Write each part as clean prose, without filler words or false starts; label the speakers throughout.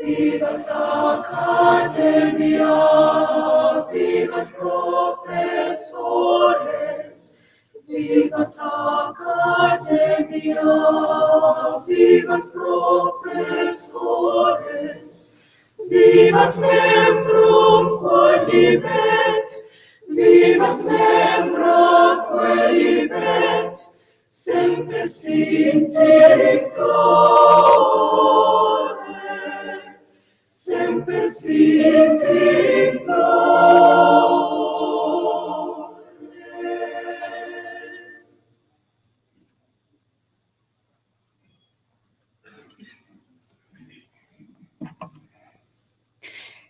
Speaker 1: Vivat Academia, vivat professores, vivat Academia, vivat professores, vivat membrum quodlibet, vivat membra quodlibet, semper sinte flore, semper sinte flore.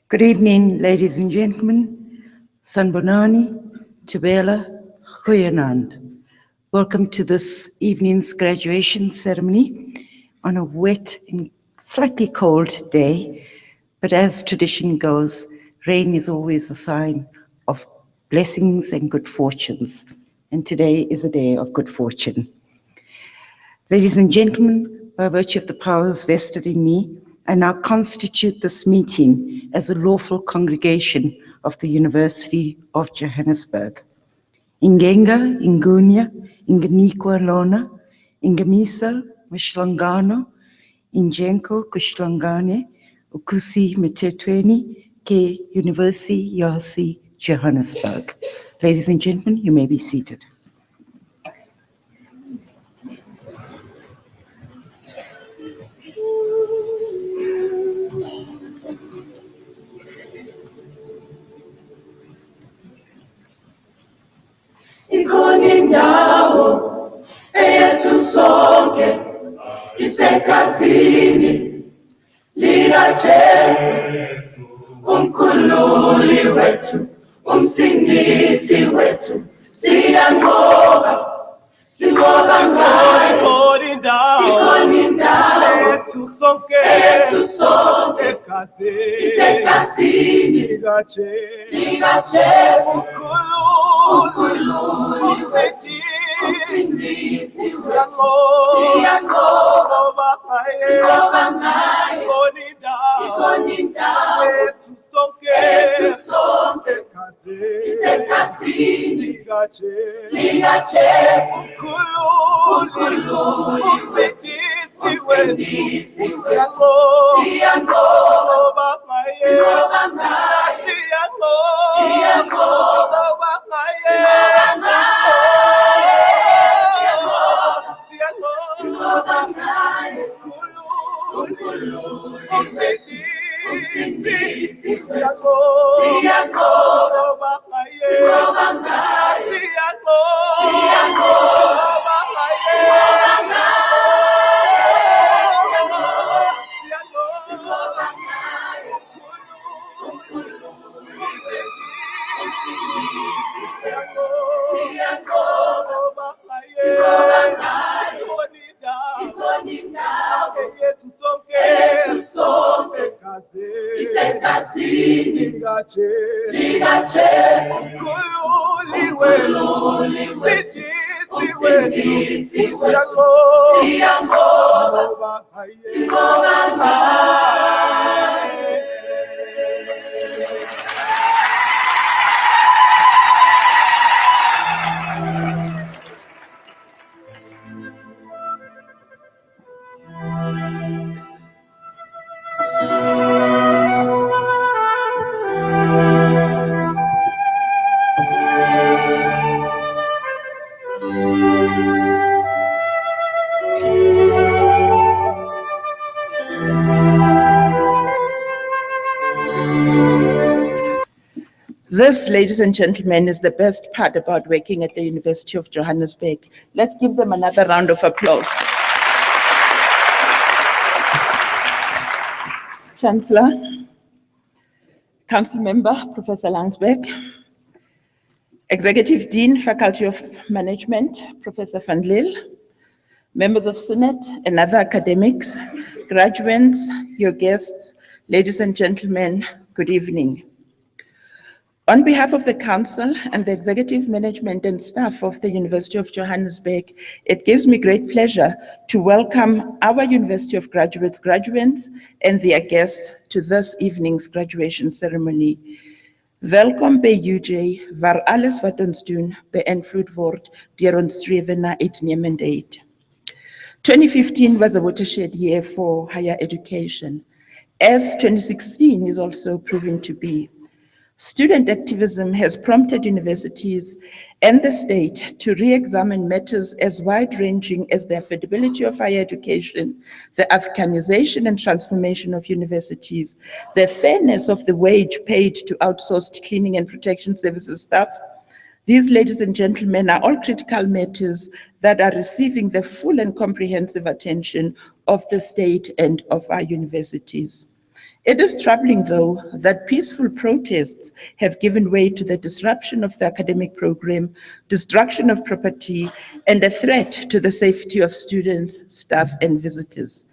Speaker 2: Good evening, ladies and gentlemen. Sanbonani, Tubela, Goeienaand. Welcome to this evening's graduation ceremony on a wet and slightly cold day, but as tradition goes, rain is always a sign of blessings and good fortunes, and today is a day of good fortune. Ladies and gentlemen, by virtue of the powers vested in me, I now constitute this meeting as a lawful congregation of the University of Johannesburg. Ingenga, Ingunya, Inganikwa Lona, Ingamisa, Mishlangano, Injenko, Kushlangane, Ukusi, Metetweni, Ke University, Yasi, Johannesburg. Ladies and gentlemen, you may be seated.
Speaker 1: Ikhona indawo eyethu sonke isekazini likaJesu, umkhululi wethu, umsindisi wethu, siyanqoba ngaye. Ikhona indawo eyethu sonke isekazini likaJesu, umkhululi umsindisi wethu, siyanqoba ngaye. Ikhona indawo eyethu sonke isekazini likaJesu, umkhululi umsindisi wethu, siyanqoba ngaye. isegazini likaJesu, mkhululi wethu, msindisi wethu, siyambonga, sibonga.
Speaker 3: This, ladies and gentlemen, is the best part about working at the University of Johannesburg. Let's give them another round of applause. Chancellor, Council Member, Professor Langsberg, Executive Dean, Faculty of Management, Professor Van Lille, members of Senate and other academics, graduates, your guests, ladies and gentlemen, good evening. On behalf of the Council and the Executive Management and staff of the University of Johannesburg, it gives me great pleasure to welcome our University of Graduates graduates and their guests to this evening's graduation ceremony. Welkom bij UJ, waar alles wat ons doen beïnvloed wordt door ons streven naar uitnemendheid. 2015 was a watershed year for higher education, as 2016 is also proving to be. Student activism has prompted universities and the state to re-examine matters as wide-ranging as the affordability of higher education, the Africanization and transformation of universities, the fairness of the wage paid to outsourced cleaning and protection services staff. These, ladies and gentlemen, are all critical matters that are receiving the full and comprehensive attention of the state and of our universities. It is troubling, though, that peaceful protests have given way to the disruption of the academic program, destruction of property, and a threat to the safety of students, staff, and visitors.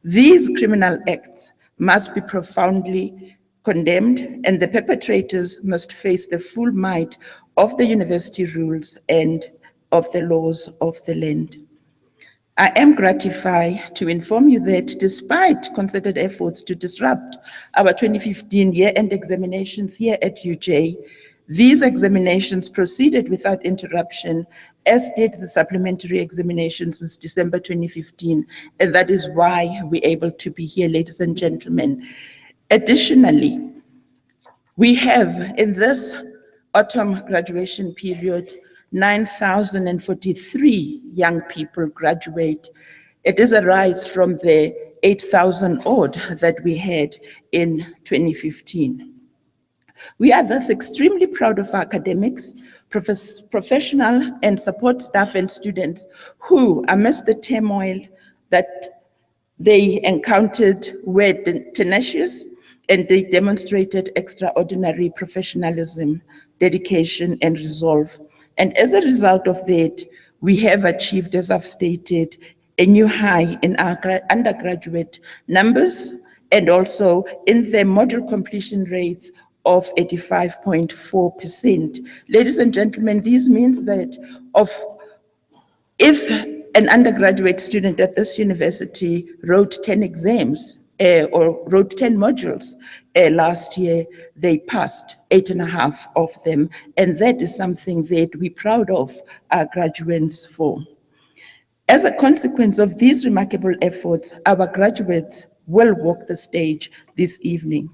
Speaker 3: These criminal acts must be profoundly condemned, and the perpetrators must face the full might of the university rules and of the laws of the land. I am gratified to inform you that despite concerted efforts to disrupt our 2015 year-end examinations here at UJ, these examinations proceeded without interruption, as did the supplementary examinations since December 2015, and that is why we're able to be here, ladies and gentlemen. Additionally, we have in this autumn graduation period 9,043 young people graduate. It is a rise from the 8,000 odd that we had in 2015. We are thus extremely proud of our academics, professional and support staff and students who, amidst the turmoil that they encountered, were tenacious, and they demonstrated extraordinary professionalism, dedication, and resolve. And as a result of that, we have achieved, as I've stated, a new high in our undergraduate numbers and also in the module completion rates of 85.4%. Ladies and gentlemen, this means that if an undergraduate student at this university wrote 10 exams, or wrote 10 modules last year, they passed 8.5 of them. And that is something that we're proud of our graduates for. As a consequence of these remarkable efforts, our graduates will walk the stage this evening.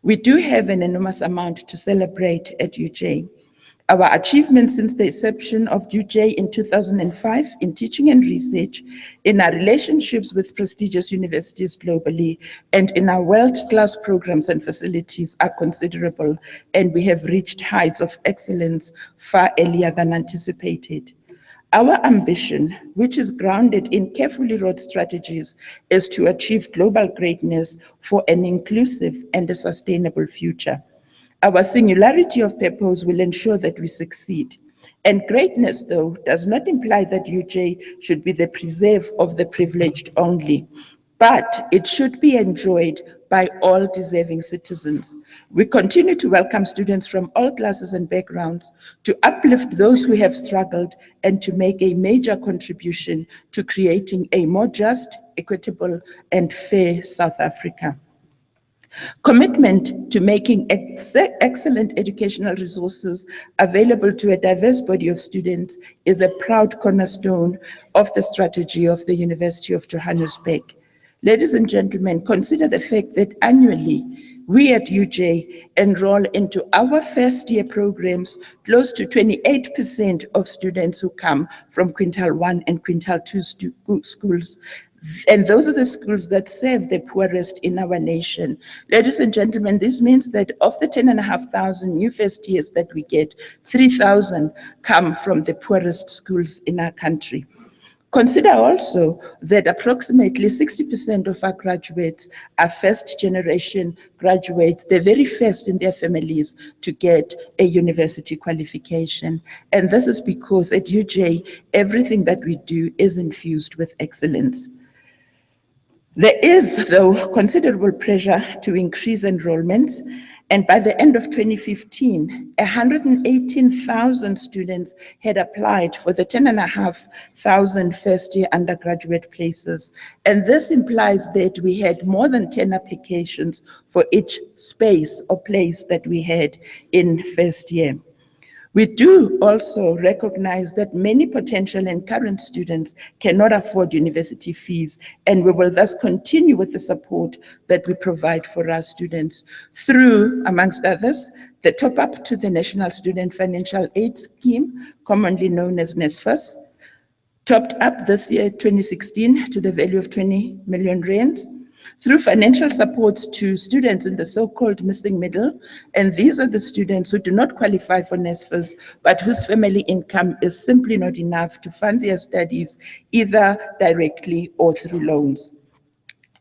Speaker 3: We do have an enormous amount to celebrate at UJ. Our achievements since the inception of UJ in 2005 in teaching and research, in our relationships with prestigious universities globally, and in our world-class programs and facilities are considerable, and we have reached heights of excellence far earlier than anticipated. Our ambition, which is grounded in carefully wrought strategies, is to achieve global greatness for an inclusive and a sustainable future. Our singularity of purpose will ensure that we succeed. And greatness, though, does not imply that UJ should be the preserve of the privileged only, but it should be enjoyed by all deserving citizens. We continue to welcome students from all classes and backgrounds to uplift those who have struggled and to make a major contribution to creating a more just, equitable, and fair South Africa. Commitment to making excellent educational resources available to a diverse body of students is a proud cornerstone of the strategy of the University of Johannesburg. Ladies and gentlemen, consider the fact that annually we at UJ enroll into our first year programs close to 28% of students who come from Quintile 1 and Quintile 2 schools. And those are the schools that serve the poorest in our nation. Ladies and gentlemen, this means that of the 10,500 new first years that we get, 3,000 come from the poorest schools in our country. Consider also that approximately 60% of our graduates are first-generation graduates, the very first in their families to get a university qualification. And this is because at UJ, everything that we do is infused with excellence. There is, though, considerable pressure to increase enrollments, and by the end of 2015, 118,000 students had applied for the 10,500 first-year undergraduate places. And this implies that we had more than 10 applications for each space or place that we had in first year. We do also recognize that many potential and current students cannot afford university fees, and we will thus continue with the support that we provide for our students through, amongst others, the top-up to the National Student Financial Aid Scheme, commonly known as NSFAS, topped up this year, 2016, to the value of 20 million rand, through financial supports to students in the so-called missing middle, and these are the students who do not qualify for NSFAS, but whose family income is simply not enough to fund their studies, either directly or through loans.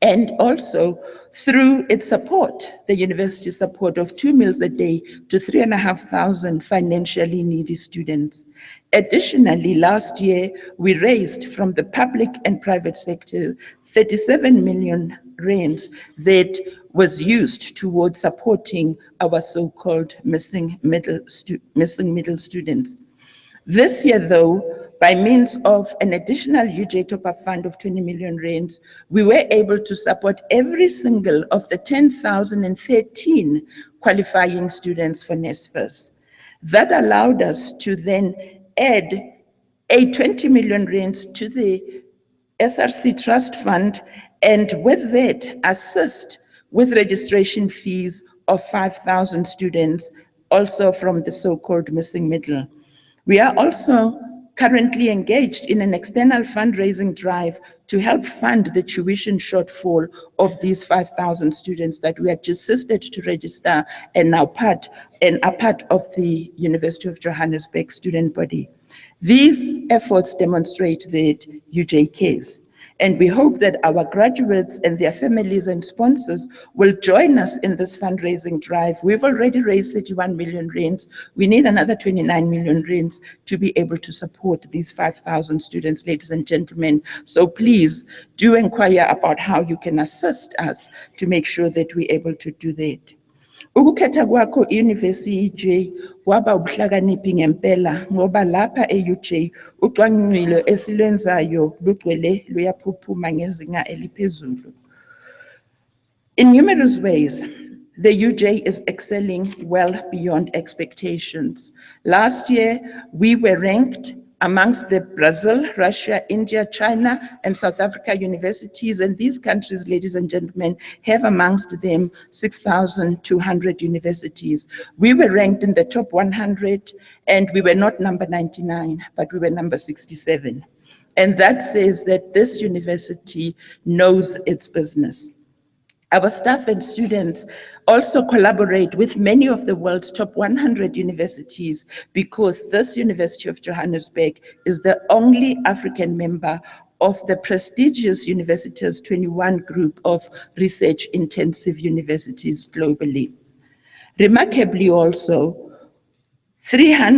Speaker 3: And also through its support, the university's support of 2 meals a day to 3,500 financially needy students. Additionally, last year, we raised from the public and private sector 37 million rands that was used towards supporting our so-called missing middle students. This year, though, by means of an additional UJ top-up fund of 20 million rands, we were able to support every single of the 10,013 qualifying students for NSFAS. That allowed us to then add a 20 million rands to the SRC Trust Fund, and with that, assist with registration fees of 5,000 students, also from the so-called missing middle. We are also currently engaged in an external fundraising drive to help fund the tuition shortfall of these 5,000 students that we had assisted to register and are part of the University of Johannesburg student body. These efforts demonstrate that UJ cares, and we hope that our graduates and their families and sponsors will join us in this fundraising drive. We've already raised 31 million rands. We need another 29 million rands to be able to support these 5,000 students, ladies and gentlemen. So please do inquire about how you can assist us to make sure that we're able to do that. Ukukhetha kwakho i-University UJ kwaba ubuhlakaniphi ngempela ngoba lapha e-UJ ucwaningo esilwenzayo lugcwele luyaphuphuma ngezinga eliphezulu. In numerous ways, the UJ is excelling well beyond expectations. Last year, we were ranked amongst the Brazil, Russia, India, China, and South Africa universities. And these countries, ladies and gentlemen, have amongst them 6,200 universities. We were ranked in the top 100, and we were not number 99, but we were number 67. And that says that this university knows its business. Our staff and students also collaborate with many of the world's top 100 universities because this University of Johannesburg is the only African member of the prestigious Universities 21 group of research-intensive universities globally. Remarkably also, 16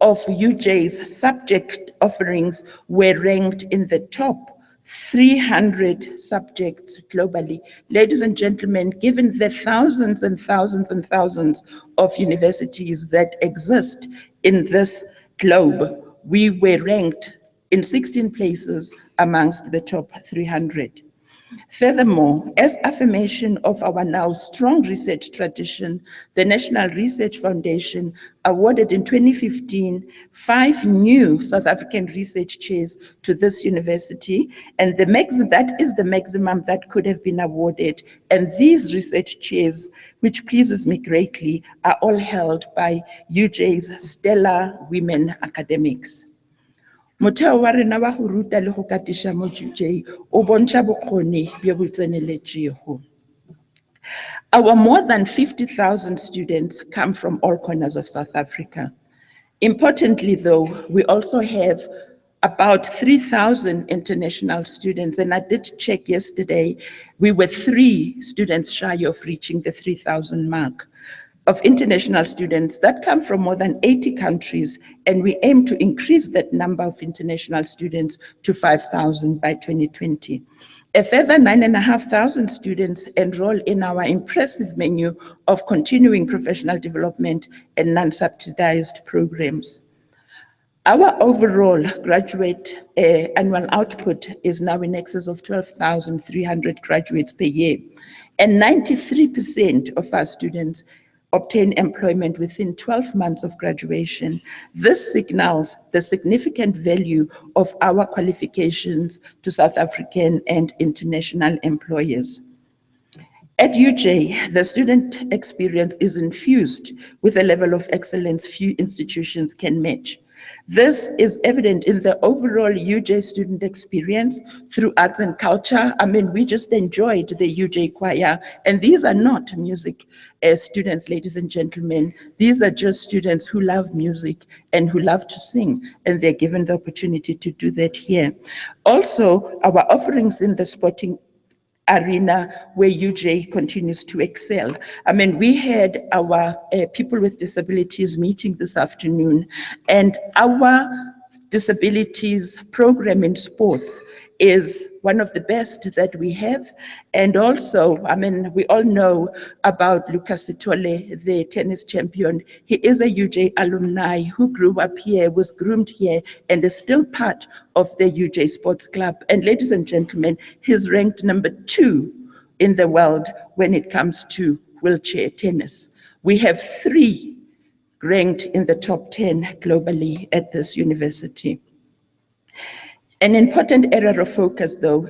Speaker 3: of UJ's subject offerings were ranked in the top 300 subjects globally. Ladies and gentlemen, given the thousands and thousands and thousands of universities that exist in this globe, we were ranked in 16 places amongst the top 300. Furthermore, as affirmation of our now strong research tradition, the National Research Foundation awarded in 2015 5 new South African research chairs to this university, and that is the maximum that could have been awarded. And these research chairs, which pleases me greatly, are all held by UJ's stellar women academics. Motheo wa rena wa go ruta le go katiša mo UJ o bontšha bokgoni bjo bo tseneletšego. Our more than 50,000 students come from all corners of South Africa. Importantly, though, we also have about 3,000 international students, and I did check yesterday, we were 3 students shy of reaching the 3,000 mark of international students that come from more than 80 countries, and we aim to increase that number of international students to 5,000 by 2020. A further 9,500 students enroll in our impressive menu of continuing professional development and non-subsidized programs. Our overall graduate annual output is now in excess of 12,300 graduates per year, and 93% of our students obtain employment within 12 months of graduation. This signals the significant value of our qualifications to South African and international employers. At UJ, the student experience is infused with a level of excellence few institutions can match. This is evident in the overall UJ student experience through arts and culture. I mean, we just enjoyed the UJ choir, and these are not music students, ladies and gentlemen. These are just students who love music and who love to sing, and they're given the opportunity to do that here. Also, our offerings in the sporting arena where UJ continues to excel. I mean, we had our people with disabilities meeting this afternoon, and our disabilities program in sports is one of the best that we have. And also, I mean, we all know about Lucas Sithole, the tennis champion. He is a UJ alumni who grew up here, was groomed here, and is still part of the UJ Sports Club. And ladies and gentlemen, he's ranked number 2 in the world when it comes to wheelchair tennis. We have 3 ranked in the top 10 globally at this university. An important area of focus, though,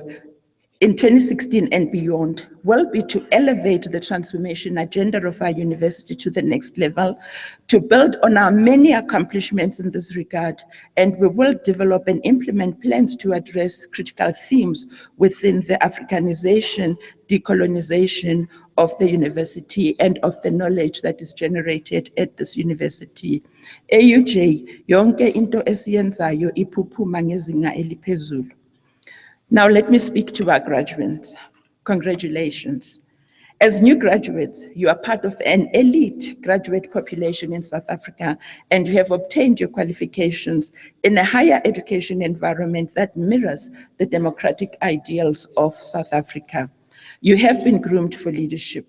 Speaker 3: in 2016 and beyond, will be to elevate the transformation agenda of our university to the next level, to build on our many accomplishments in this regard, and we will develop and implement plans to address critical themes within the Africanization, decolonization of the university and of the knowledge that is generated at this university. AUJ, yonke into esiyenzayo iphuphuma ngezinga eliphezulu. Now let me speak to our graduates. Congratulations. As new graduates, you are part of an elite graduate population in South Africa, and you have obtained your qualifications in a higher education environment that mirrors the democratic ideals of South Africa. You have been groomed for leadership.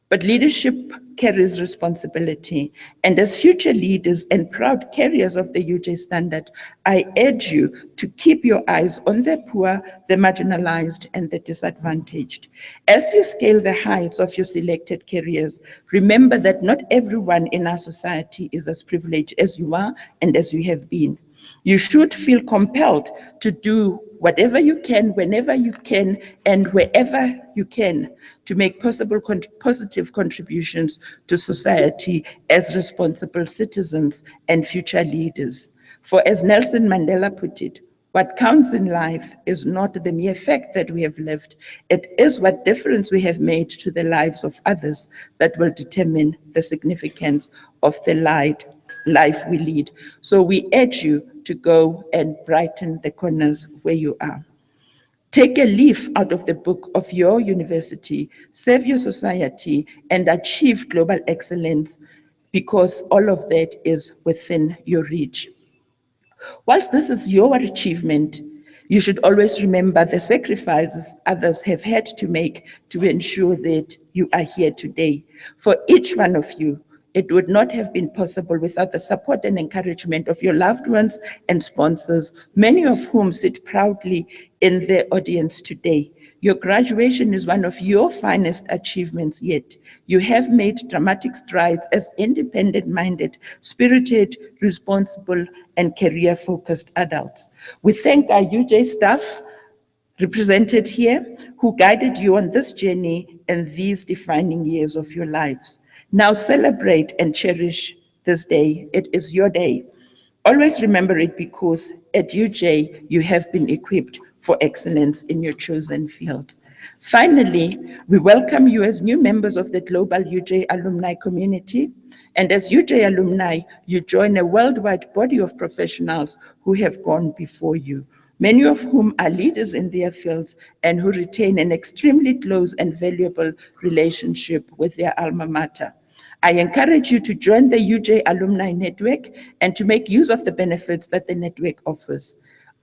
Speaker 3: But leadership carries responsibility, and as future leaders and proud carriers of the UJ standard, I urge you to keep your eyes on the poor, the marginalized, and the disadvantaged. As you scale the heights of your selected careers, remember that not everyone in our society is as privileged as you are and as you have been. You should feel compelled to do whatever you can, whenever you can, and wherever you can to make positive contributions to society as responsible citizens and future leaders. For as Nelson Mandela put it, what counts in life is not the mere fact that we have lived, it is what difference we have made to the lives of others that will determine the significance of the life we lead. So we urge you to go and brighten the corners where you are. Take a leaf out of the book of your university, serve your society, and achieve global excellence, because all of that is within your reach. Whilst this is your achievement, You should always remember the sacrifices others have had to make to ensure that you are here today. For each one of you, it would not have been possible without the support and encouragement of your loved ones and sponsors, many of whom sit proudly in the audience today. Your graduation is one of your finest achievements yet. You have made dramatic strides as independent-minded, spirited, responsible, and career-focused adults. We thank our UJ staff represented here who guided you on this journey and these defining years of your lives. Now celebrate and cherish this day. It is your day. Always remember it, because at UJ, you have been equipped for excellence in your chosen field. Finally, we welcome you as new members of the global UJ alumni community. And as UJ alumni, you join a worldwide body of professionals who have gone before you, many of whom are leaders in their fields and who retain an extremely close and valuable relationship with their alma mater. I encourage you to join the UJ Alumni Network and to make use of the benefits that the network offers.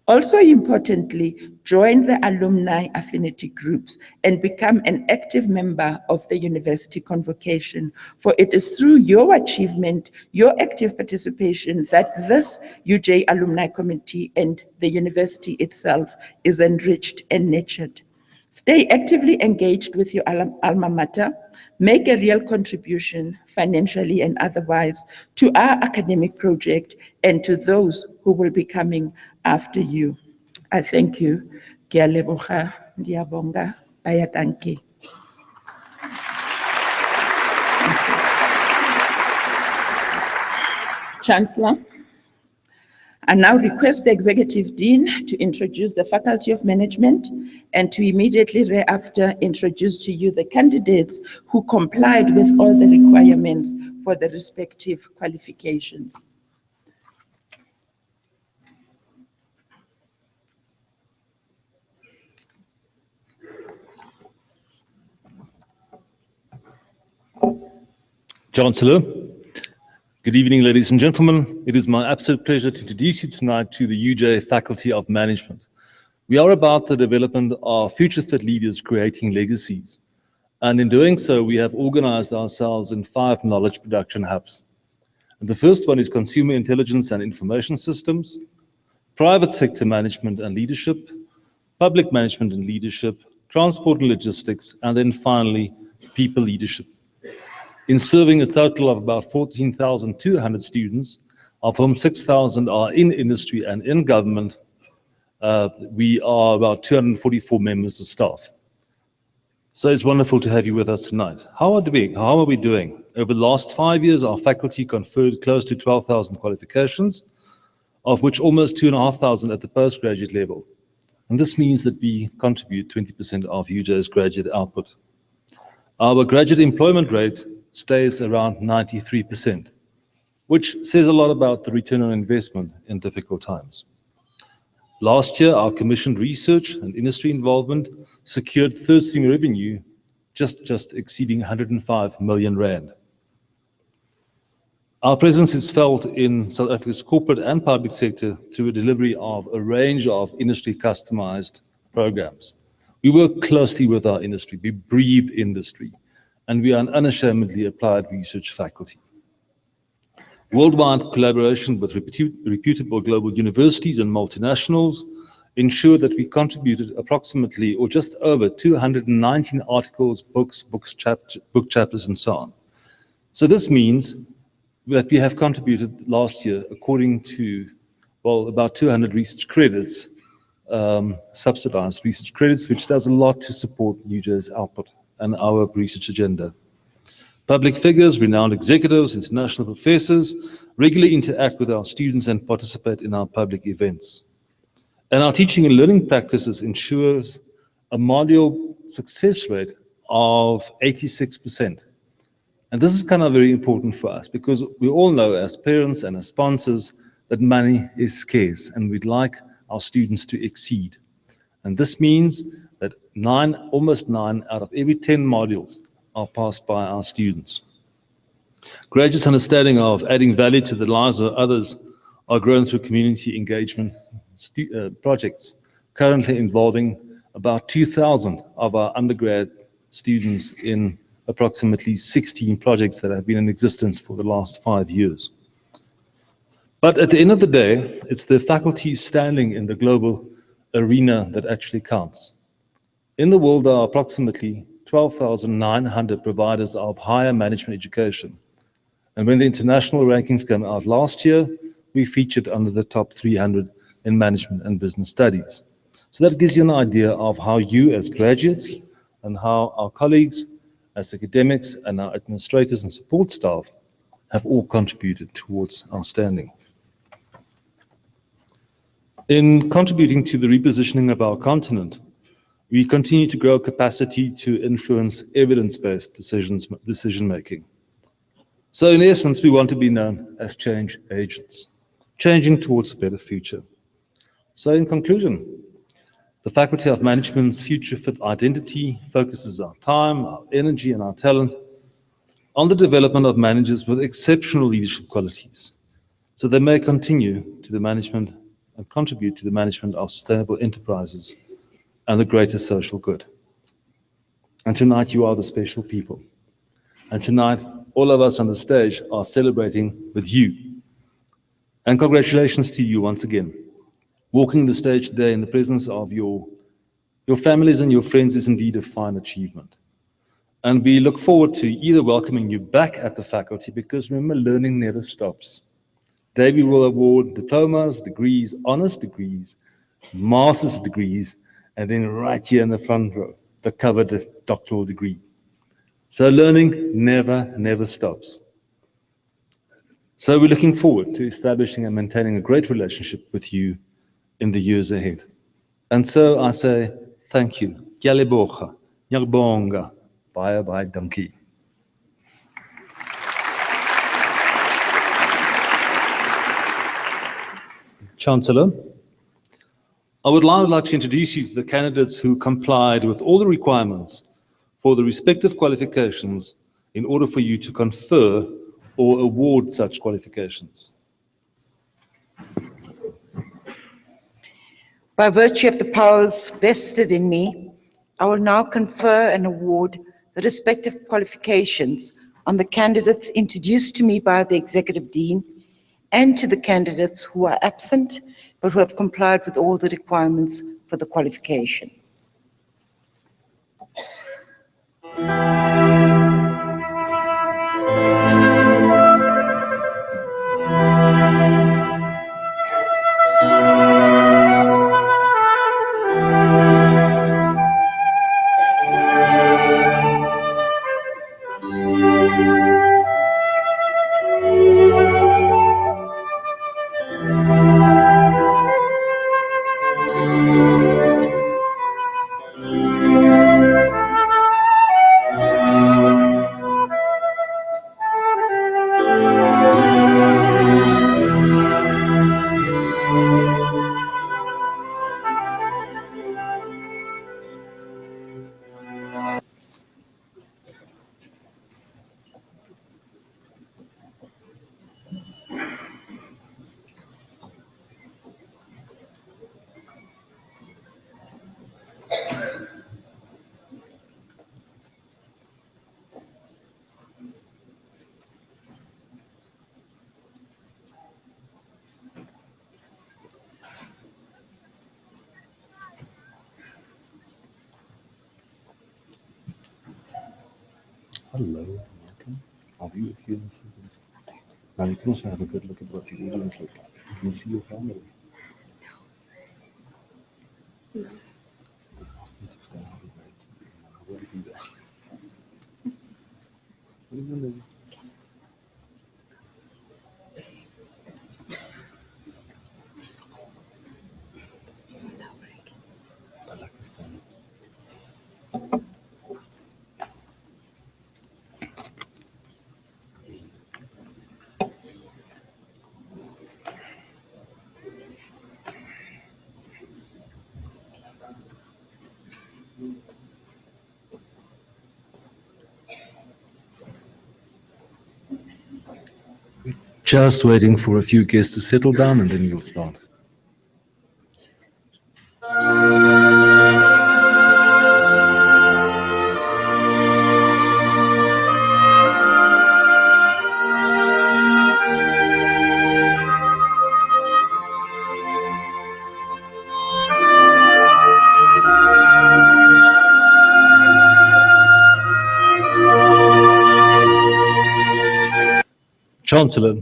Speaker 3: Also importantly, join the alumni affinity groups and become an active member of the university convocation, for it is through your achievement, your active participation, that this UJ Alumni Committee and the university itself is enriched and nurtured. Stay actively engaged with your alma mater, make a real contribution financially and otherwise to our academic project and to those who will be coming after you. I thank you. Ke a leboga, ndiabonga, bayatanki. Chancellor, I now request the Executive Dean to introduce the Faculty of Management and to immediately thereafter introduce to you the candidates who complied with all the requirements for the respective qualifications.
Speaker 4: Chancellor, good evening, ladies and gentlemen. It is my absolute pleasure to introduce you tonight to the UJ Faculty of Management. We are about the development of future-fit leaders creating legacies. And in doing so, we have organized ourselves in 5 knowledge production hubs. And the first one is consumer intelligence and information systems, private sector management and leadership, public management and leadership, transport and logistics, and then finally, people leadership. In serving a total of about 14,200 students, of whom 6,000 are in industry and in government, we are about 244 members of staff. So it's wonderful to have you with us tonight. How are we doing? Over the last 5 years, our faculty conferred close to 12,000 qualifications, of which almost 2,500 at the postgraduate level. And this means that we contribute 20% of UJ's graduate output. Our graduate employment rate stays around 93%, which says a lot about the return on investment in difficult times. Last year, our commissioned research and industry involvement secured third-stream revenue just exceeding 105 million rand. Our presence is felt in South Africa's corporate and public sector through a delivery of a range of industry customized programs. We work closely with our industry, we breathe industry, and we are an unashamedly applied research faculty. Worldwide collaboration with reputable global universities and multinationals ensured that we contributed approximately or just over 219 articles, book chapters, and so on. So this means that we have contributed last year, according to, well, about 200 research credits, subsidized research credits, which does a lot to support UJ's output and our research agenda. Public figures, renowned executives, international professors regularly interact with our students and participate in our public events. And our teaching and learning practices ensures a module success rate of 86%. And this is kind of very important for us because we all know as parents and as sponsors that money is scarce and we'd like our students to exceed. And this means that almost 9 out of every 10 modules are passed by our students. Graduates' understanding of adding value to the lives of others are grown through community engagement projects, currently involving about 2,000 of our undergrad students in approximately 16 projects that have been in existence for the last 5 years. But at the end of the day, it's the faculty standing in the global arena that actually counts. In the world, there are approximately 12,900 providers of higher management education. And when the international rankings came out last year, we featured under the top 300 in management and business studies. So that gives you an idea of how you as graduates and how our colleagues as academics and our administrators and support staff have all contributed towards our standing. In contributing to the repositioning of our continent, we continue to grow capacity to influence evidence-based decision-making. So in essence, we want to be known as change agents, changing towards a better future. So in conclusion, the Faculty of Management's Future Fit identity focuses our time, our energy, and our talent on the development of managers with exceptional leadership qualities, so they may continue to the management and contribute to the management of sustainable enterprises and the greater social good. And tonight you are the special people. And tonight all of us on the stage are celebrating with you. And congratulations to you once again. Walking the stage today in the presence of your families and your friends is indeed a fine achievement. And we look forward to either welcoming you back at the faculty, because remember, learning never stops. Today we will award diplomas, degrees, honors degrees, master's degrees, and then right here in the front row, the coveted doctoral degree. So learning never stops. So we're looking forward to establishing and maintaining a great relationship with you in the years ahead. And so I say thank you. Kia leboga, nyarbonga, baie dankie. Chancellor, I would now like to introduce you to the candidates who complied with all the requirements for the respective qualifications in order for you to confer or award such qualifications.
Speaker 2: By virtue of the powers vested in me, I will now confer and award the respective qualifications on the candidates introduced to me by the Executive Dean and to the candidates who are absent but who have complied with all the requirements for the qualification.
Speaker 4: Hello, welcome. I'll be with you in a second. Now you can also have a good look at what your audience looks like. You can see your family. Just ask them to stand up and wait. I won't do that. What are you gonna do? I like this thing. Just waiting for a few guests to settle down and then we'll start. Chancellor,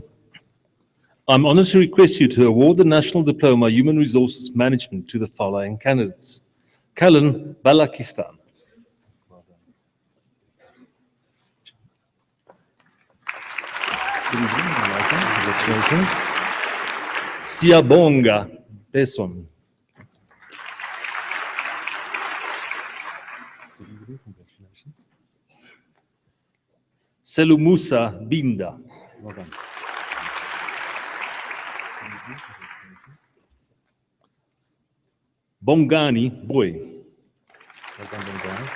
Speaker 4: I'm honored to request you to award the National Diploma Human Resources Management to the following candidates. Callan Balakistan. Congratulations. Siabonga Beson. Congratulations. Selumusa Binda. Well done. Bongani Boy. Well done, Bongani.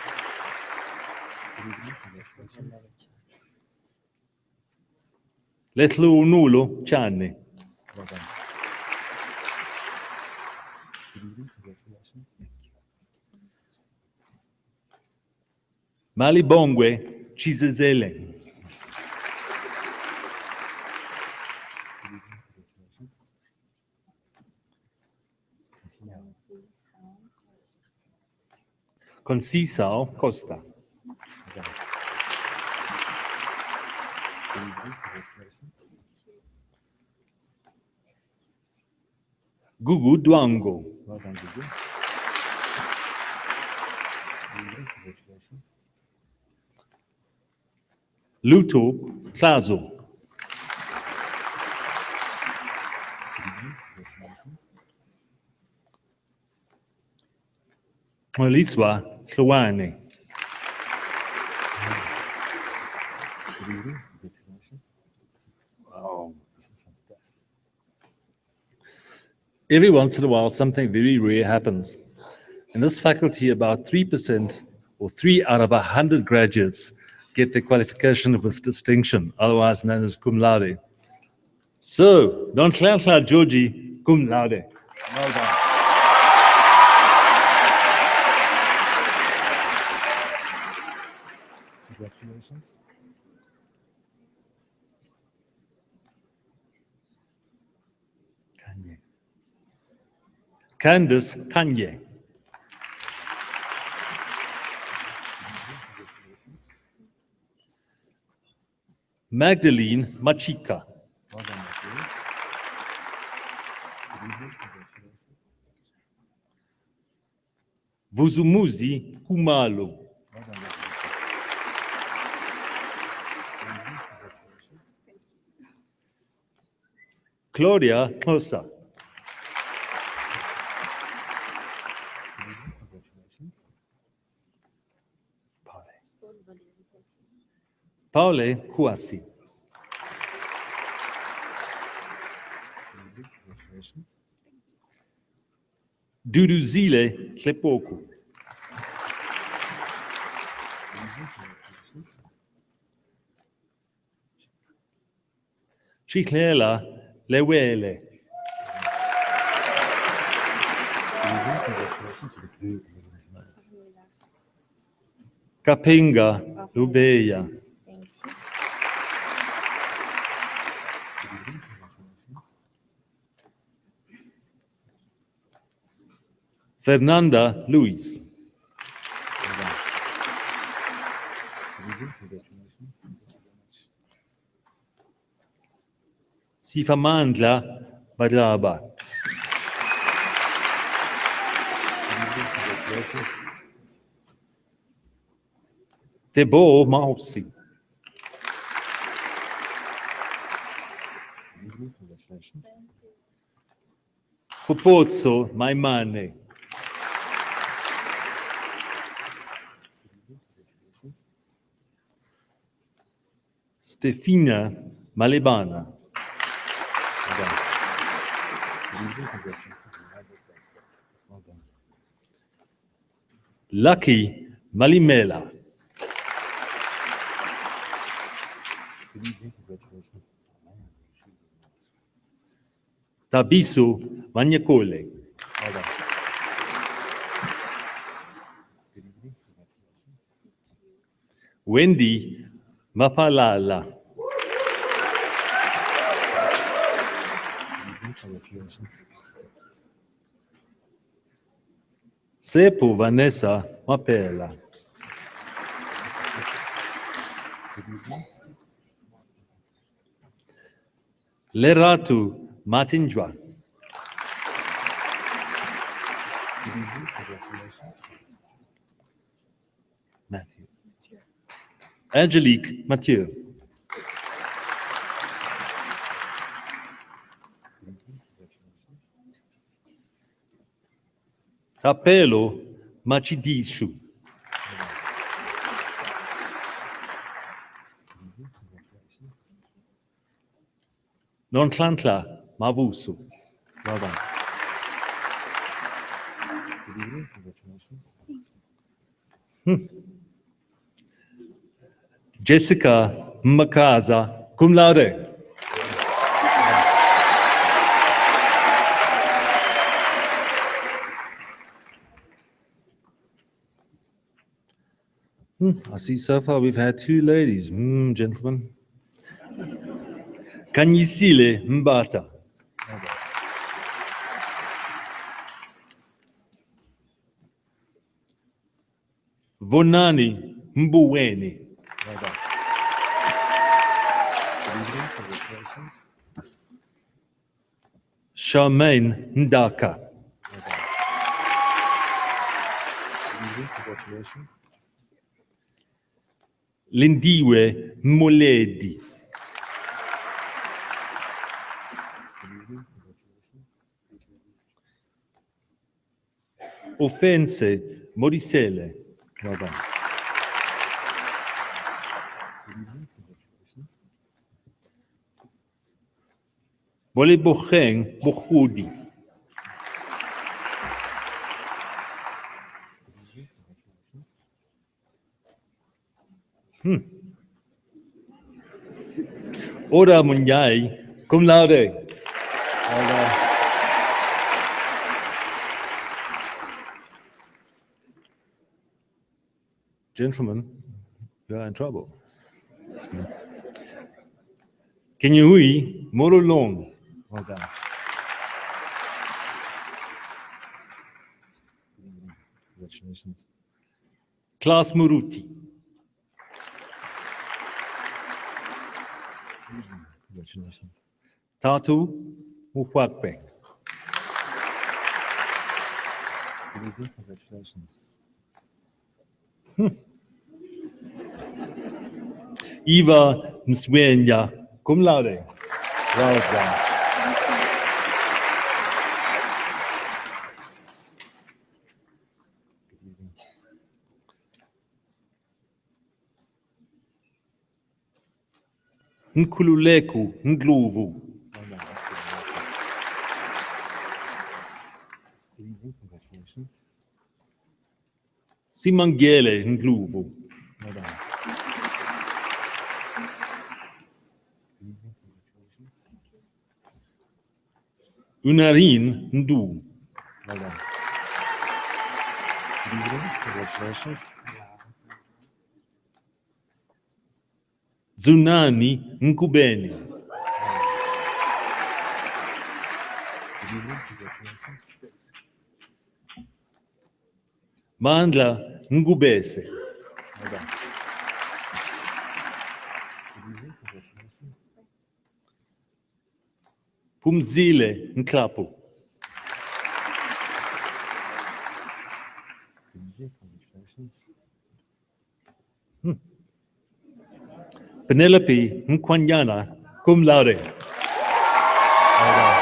Speaker 4: Letlu Nulo Channe. Well done. Malibongwe Chizezele. Conceição Costa. Gugu Duango. Well done, Gugu. Luto Plazo. Oliswa Hlwane. Wow, this is fantastic. Every once in a while, something very rare happens. In this faculty, about 3% or 3 out of 100 graduates get their qualification with distinction, otherwise known as cum laude. So, Don Clan Georgie, cum laude. Well done. Congratulations. Kanye. Candice Kanye. Magdalene Machika. Well done, Magdalene. Vuzumuzi Kumalo. Well done, Claudia Closa. Congratulations. Paule Kouassi. Congratulations. Duduzile Klepoko. Chiklela Lewele. Kapinga Lubeya. Fernanda Luis. Sifamandla Badlaba. Tebo Mausi. Kupozzo Maimane. Stefina Malebana. Lucky Malimela. Tabiso Magnacole. Wendy Mapalala. Sepo Vanessa Mapela. Leratu Matinjwa. Matthew. Angelique Mathieu. Tapelo Machidishu. Nontlantla Mavusu. Well done. Good evening. Congratulations. Jessica Makaza, cum laude. I see so far we've had two ladies. Gentlemen. Kanyisile Mbata. Vonani Mbuweni. Well done. Good evening. Congratulations. Charmaine Ndaka. Well done. Good evening. Congratulations. Lindiwe Moledi. Offense Modisele. Well done. Bolebocheng Bokhudi. Ora Munyai, cum laude. Well done. Gentlemen, you are in trouble. Kenyui Morolong. Well done. Congratulations. Klaas Muruti. Congratulations. Tatu Mukwakpe. Congratulations. Eva Mswenya, cum laude. Well done. Nkululeku Ndluvu. Congratulations. Simangele Ndluvu. Well done. Unarin Ndu. Well done. Congratulations. Zunani Nkubeni. Mandla Ngubese. Well done. Pumzile Nklapu. Congratulations. Penelope Nkwanyana, cum laude. Well done.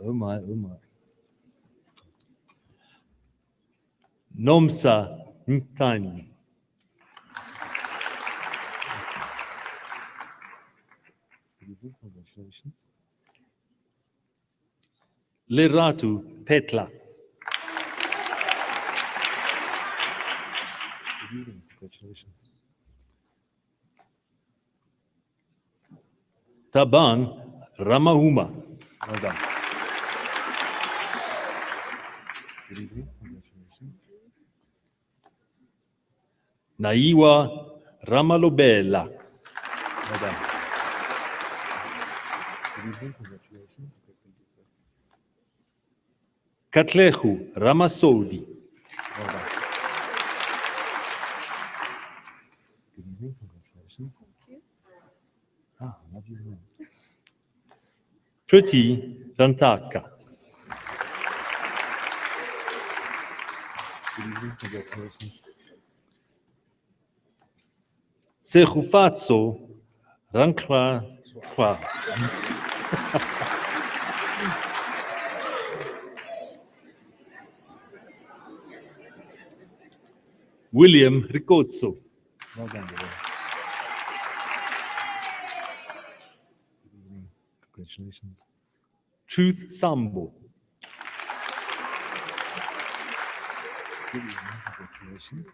Speaker 4: Oh my, oh my. Nomsa Ntani. Congratulations. Leratu Petla. Congratulations. Taban Ramahuma. Well done. Good evening. Congratulations. Naiwa Ramalobella. Well done. Good evening. Congratulations. Katlehu Ramasodi. Well done. Good evening. Congratulations. Pretty Rantaka. Sehufatso Rankwa Kwa. William Ricozzo. Well done, William. Congratulations. Truth Sambo. Congratulations.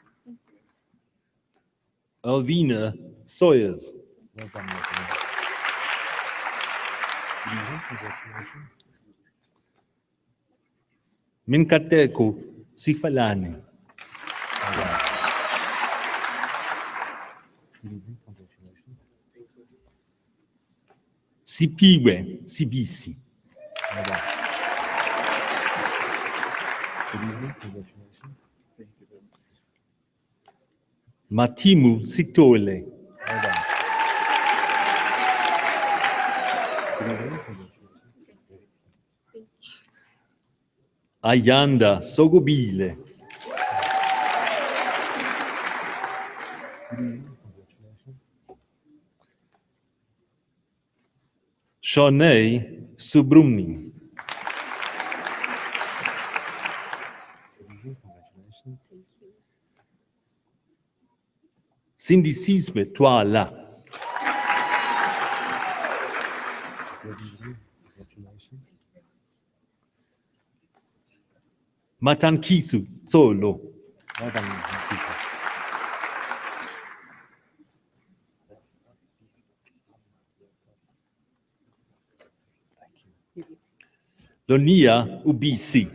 Speaker 4: Alvina Sawyers. Well done, Alvina. Congratulations. Minkateko Sifalani. Well done. Congratulations. Sipiwe Sibisi. Well done. Good evening. Congratulations. Thank you very much. Matimu Sitole. Well done. Good evening. Congratulations. Ayanda Sogobile. Good evening. Congratulations. Shanae Subrumni. Congratulations. Thank you. Cindy Sisme Twala. Congratulations. Matankisu Tsolo. Well done, Matankisu. Thank you. Lonia Ubisi.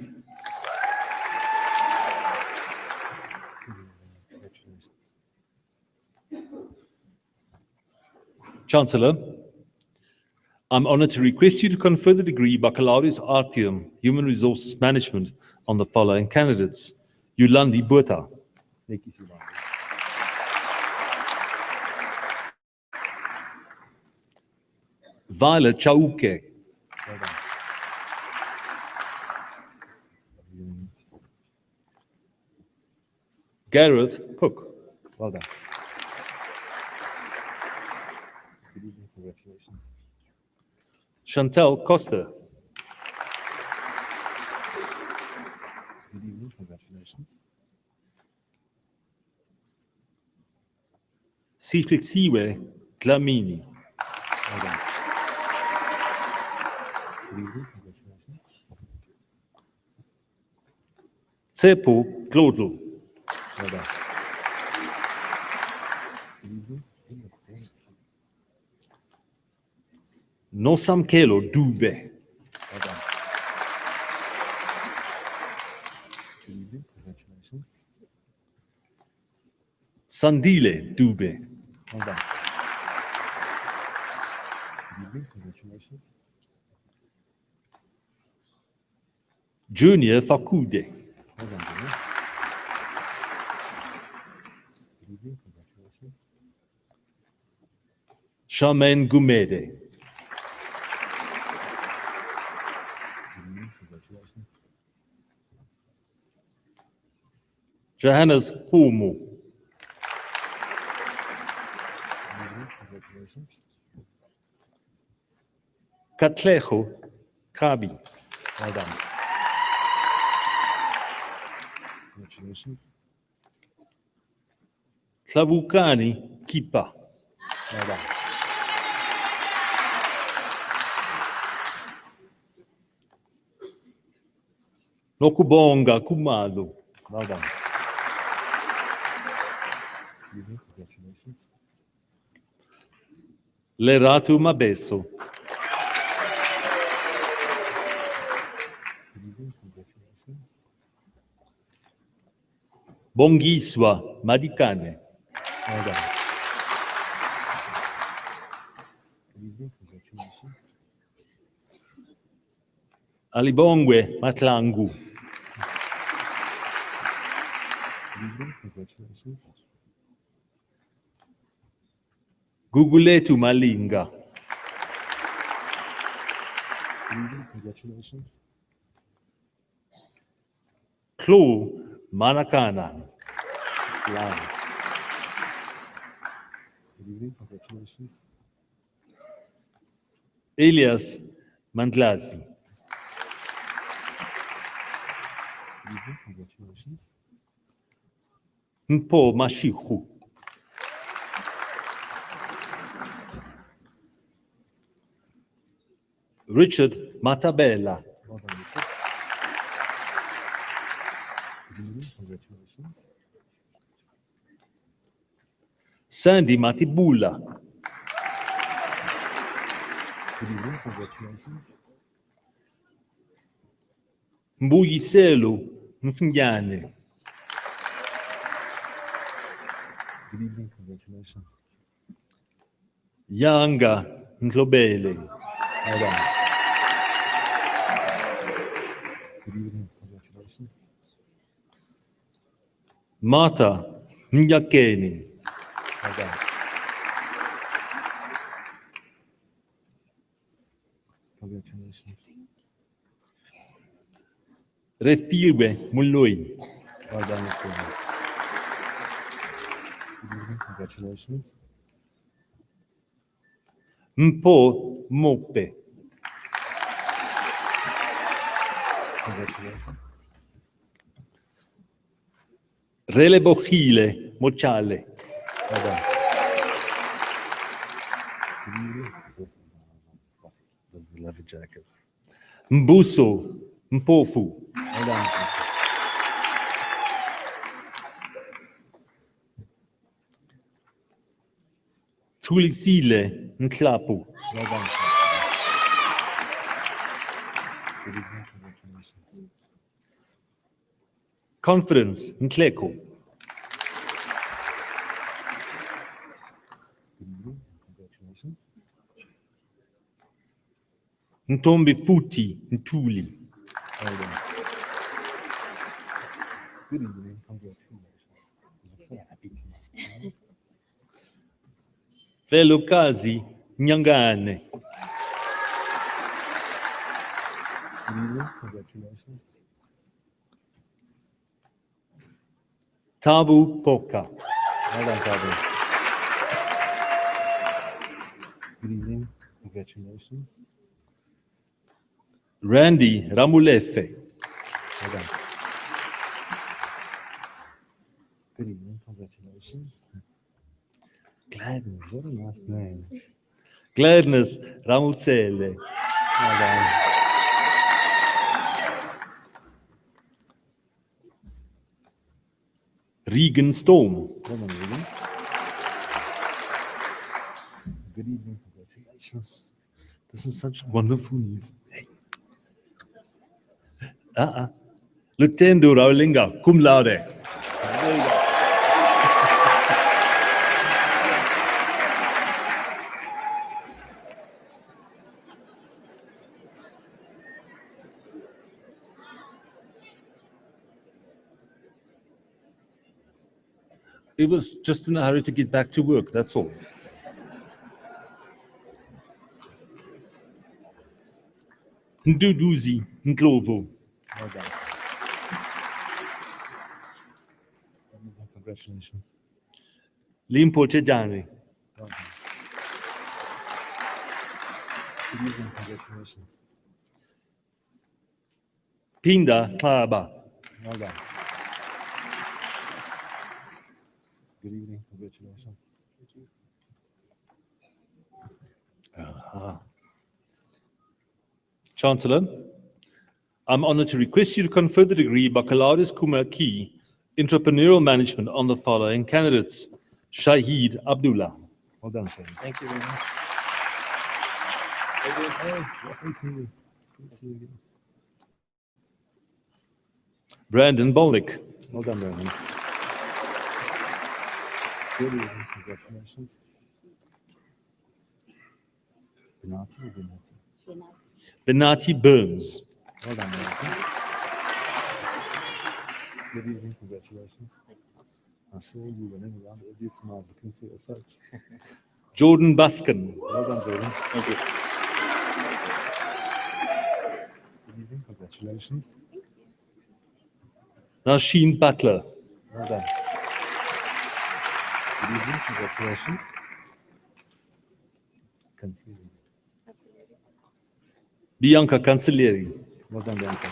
Speaker 4: Congratulations. Chancellor, I'm honored to request you to confer the degree Baccalaureus Artium, Human Resources Management, on the following candidates. Yulandi Botha. Violet Chauke. Well done. Gareth Cook. Well done. Good evening. Congratulations. Chantal Costa. Good evening. Congratulations. Siflexiwe Dlamini. Well done. Good evening. Congratulations. Tsepo Glodlo. Well done. Good evening. Nosamkelo Dube. Well done. Good evening. Congratulations. Sandile Dube. Well done. Good evening. Congratulations. Junior Fakude. Well done, Junior. Good evening. Congratulations. Charmaine Gumede. Congratulations. Johannes Homo. Congratulations. Katlejo Kabi. Well done. Congratulations. Tlavukani Kipa. Well done. Nokubonga Kumalo. Well done. Congratulations. Leratu Mabeso. Congratulations. Bongiswa Madikane. Well done. Congratulations. Alibongwe Matlangu. Congratulations. Guguletu Malinga. evening, congratulations. Klo Manakana. Wow. Good evening, congratulations. Elias Mandlazi. Good evening, congratulations. Mpo Mashihu. Richard Matabella. Well done, Richard. Good evening, congratulations. Sandy Matibula. Good evening, congratulations. Mbuyiselo Mfnyane. Good evening, congratulations. Yanga Ntlobele. Well done. Good evening, congratulations. Martha Nyakeni. Well done. Congratulations. Refilwe Muloi. Well done, Refilwe. Good evening, congratulations. Mpo Mope. Congratulations. Relebohile Mochale. Well done. Good evening. This is a leather jacket. Mbuso Mpofu. Well done. Tulisile Nklapu. Well done. Good evening, congratulations. Confidence Nkleko. Good evening, congratulations. Ntombi Futi Ntuli. Well done. Good evening, congratulations. You look so happy tonight. Velokazi Nyangane. Good evening, congratulations. Tabu Poka. Well done, Tabu. Good evening, congratulations. Randy Ramulefe. Well done. Good evening, congratulations. Gladness, what a nice name. Gladness Ramulsele. Well done. Regan Storm. Well done, Regan. Good evening, congratulations. This is such wonderful news. Hey. Lutendo Raulinga, cum laude. There you go. It was just in a hurry to get back to work, that's all. Nduduzi Ndlovu. Well done. Congratulations. Limpo Chejani. Well done. Good evening, congratulations. Pinda Klaba. Well done. Good evening, congratulations. Thank you. Chancellor, I'm honored to request you to confer the degree Baccalaureus Cum Laude Entrepreneurial Management on the following candidates. Shahid Abdullah. Well done, Shahid.
Speaker 1: Thank you very much.
Speaker 4: Brandon Bolnick. Well done, Brandon. Good evening, congratulations. Benati or Benati? Benati Burns. Well done, Benati. Good evening, congratulations. I saw you running around earlier tonight looking for your folks. Jordan Buskin. Well done, Jordan. Thank you. Congratulations. Nasheen Butler. Well done. Good evening. Congratulations. Cancellieri. Bianca Cancellieri. Well done, Bianca.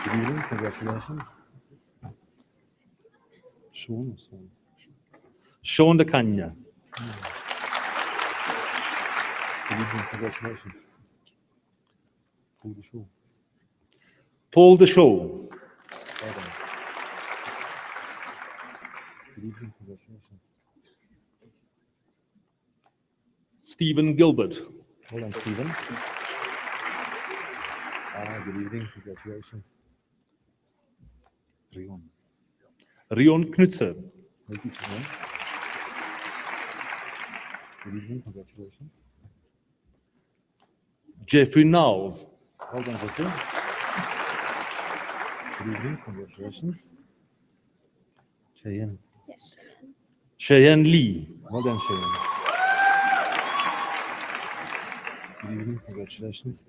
Speaker 4: Good evening. Congratulations. Sean de Cagna. Good evening. Congratulations. Paul de Shaw. Well done. Good evening. Congratulations. Stephen Gilbert. Well done, Stephen. Good evening. Congratulations. Rion Knutser. Thank you, Simon. Good evening. Congratulations. Jeffrey Knowles. Well done, Jeffrey. Good evening. Congratulations. Cheyenne.
Speaker 5: Yes.
Speaker 4: Cheyenne Lee. Well done, Cheyenne. Good evening. Congratulations.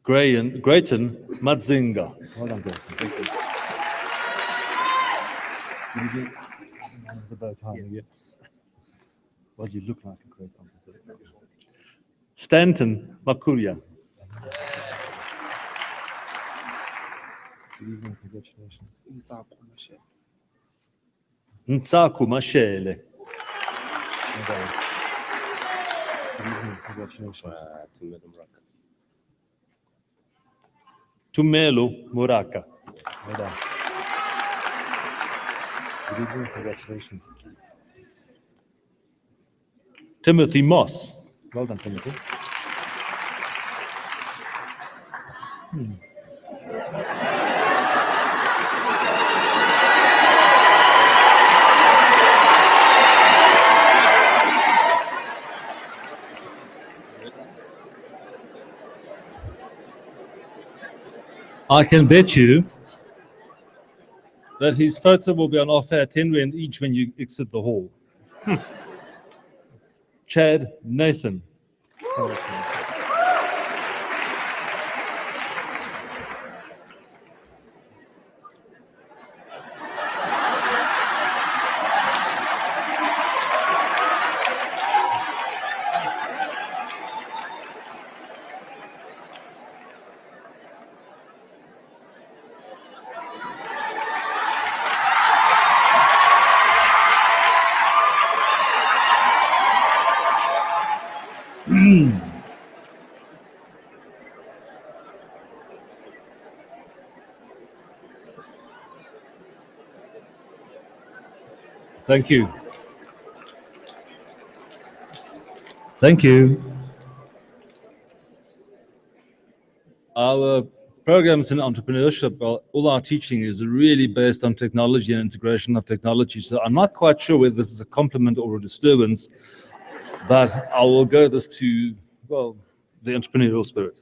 Speaker 4: Grayton Matzinga. Well done, Grayton. Thank you. Good evening. It's about time again. Well, you look like a great uncle. Stanton Makuria. Good evening. Congratulations. Nsaku Mashele. Well done. Good evening. Congratulations. Tumelo Muraka. Well done. Good evening. Congratulations. Timothy Moss. Well done, Timothy. I can bet you that his photo will be on offer at 10 Rand each when you exit the hall. Chad Nathan. Thank you. Thank you. Our programs in entrepreneurship, all our teaching is really based on technology and integration of technology. So I'm not quite sure whether this is a compliment or a disturbance, but I will go this to, well, the entrepreneurial spirit.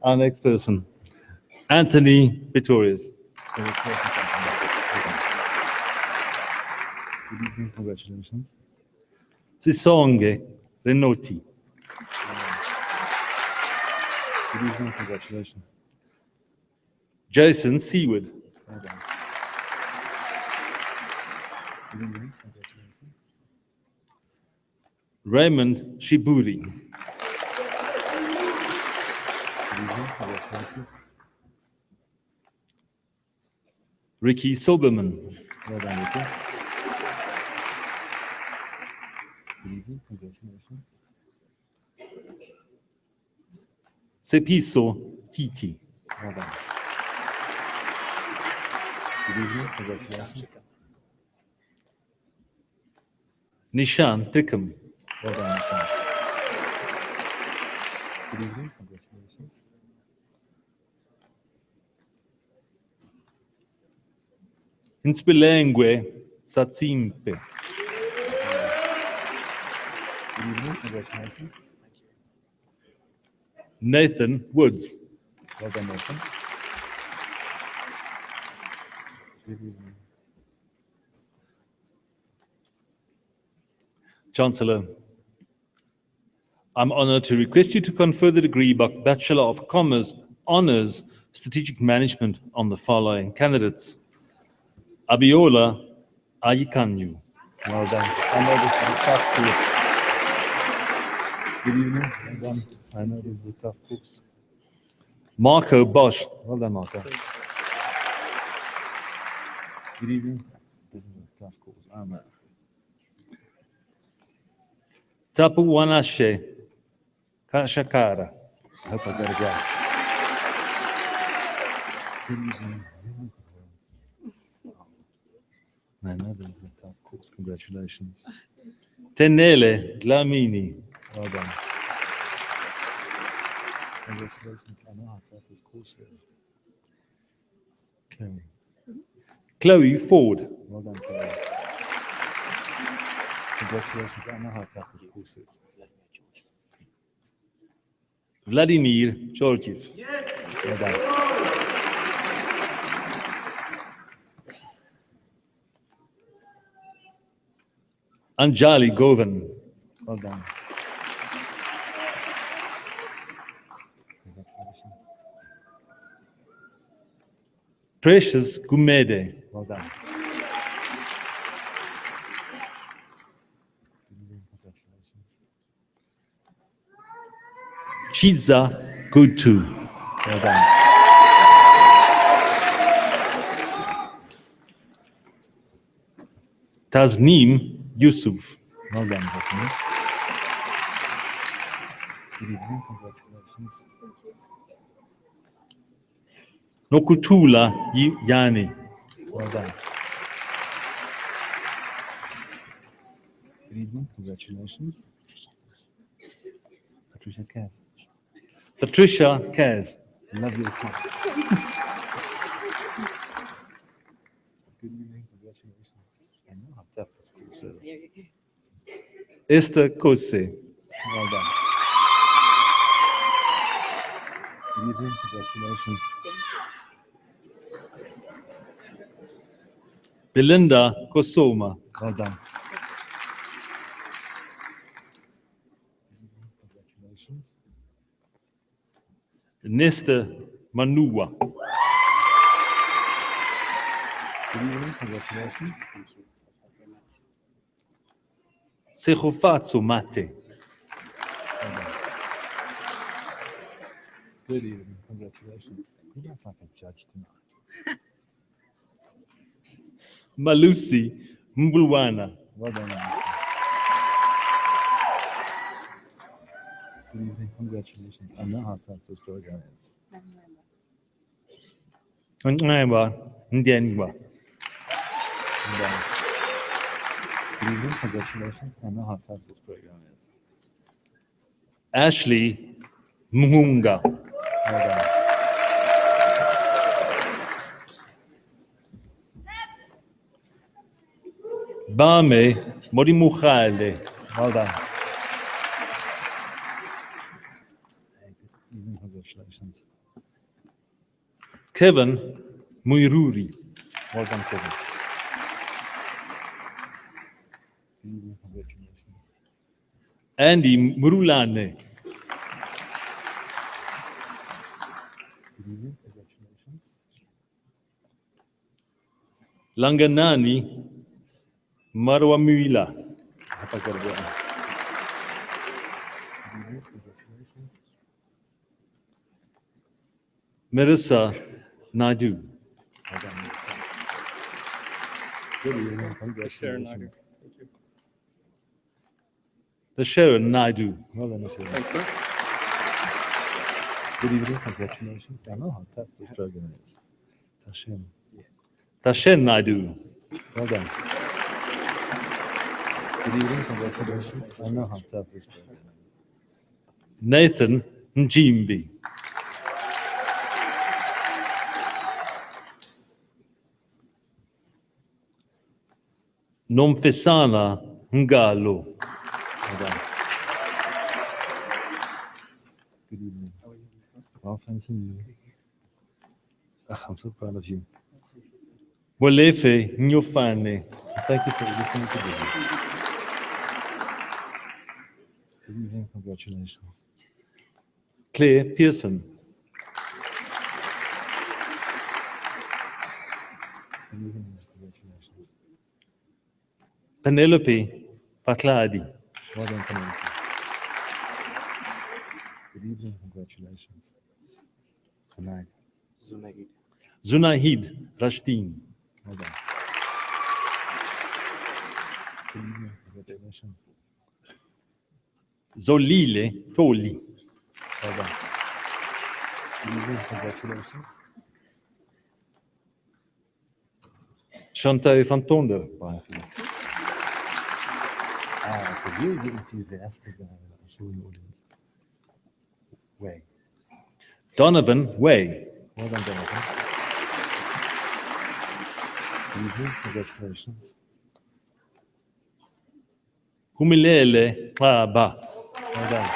Speaker 4: Our next person, Anthony Pretorius. Good evening, congratulations. Sisonge Renoti. Good evening, congratulations. Jason Seaward. Well done. Good evening, congratulations. Raymond Shiburi. Good evening, congratulations. Ricky Silberman. Well done, Ricky. Good evening, congratulations. Sepiso Titi. Well done. Good evening, congratulations. Nishan Trickham. Well done, Nishan. Good evening, congratulations. Inspilengwe Satsimpe. Good evening, congratulations. Nathan Woods. Well done, Nathan. Good evening. Chancellor I'm honored to request you to confer the degree Bachelor of Commerce Honors Strategic Management on the following candidates. Abiola Ayikanyu. Well done. I know this is a tough course. Good evening. Well done. I know this is a tough course. Marco Bosch. Well done, Marco. Good evening. This is a tough course. I'm Tapu Wanashe Kashakara. I hope I got it right. Good evening. I know this is a tough course. Congratulations. Tenele Dlamini. Well done. Congratulations. I know how tough this course is. Chloe Ford. Well done, Chloe. Congratulations. I know how tough this course is. Vladimir Georgiev. Yes. Well done. Anjali Govan. Well done. Congratulations. Precious Gumede. Well done. Congratulations. Chiza Gutu. Well done. Tasneem Yusuf. Well done, Tasneem. Good evening. Congratulations. Nokutula Yani. Well done. Good evening. Congratulations. Patricia Kaz. Patricia Kaz. Love your smile. Good evening. Congratulations. I know how tough this course is. Esther Kose. Well done. Good evening. Congratulations. Belinda Kosoma. Well done. Congratulations. Nesta Manua. Good evening. Congratulations. Sehofatsu Mate. Good evening. Congratulations. You look like a judge tonight. Malusi Mbulwana. Well done. Good evening. Congratulations. I know how tough this program is. Ndiengwa. Good evening. Congratulations. I know how tough this program is. Ashley Munga. Well done. Bame Morimukhale. Well done. Congratulations. Kevin Muiruri. Well done, Kevin. Congratulations. Andy Murulane. Congratulations. Langanani Marwamila. Congratulations. Marissa Naidu. Well done. Good evening. Congratulations. The Sharon Naidu. Well done, Sharon. Thanks, sir. Good evening. Congratulations. I know how tough this program is. Tashen Naidu. Well done. Good evening. Congratulations. I know how tough this program is. Nathan Njimbi. Nomfesana Ngalo. Well done. Good evening. Well, thanks to you. I'm so proud of you. Molefe Nyofane. Thank you for everything to do. Good evening, congratulations. Claire Pearson. Good evening, congratulations. Penelope Pakladi. Well done, Penelope. Good evening, congratulations. Tonight. Zunahid Rashdeen. Well done. Good evening, congratulations. Zolile Toli. Well done. Good evening, congratulations. Chantal van Tonder. So here's the enthusiastic guy that I saw in the audience. Way. Donovan Way. Well done, Donovan. Good evening, congratulations. Humilele Klaba. Well done.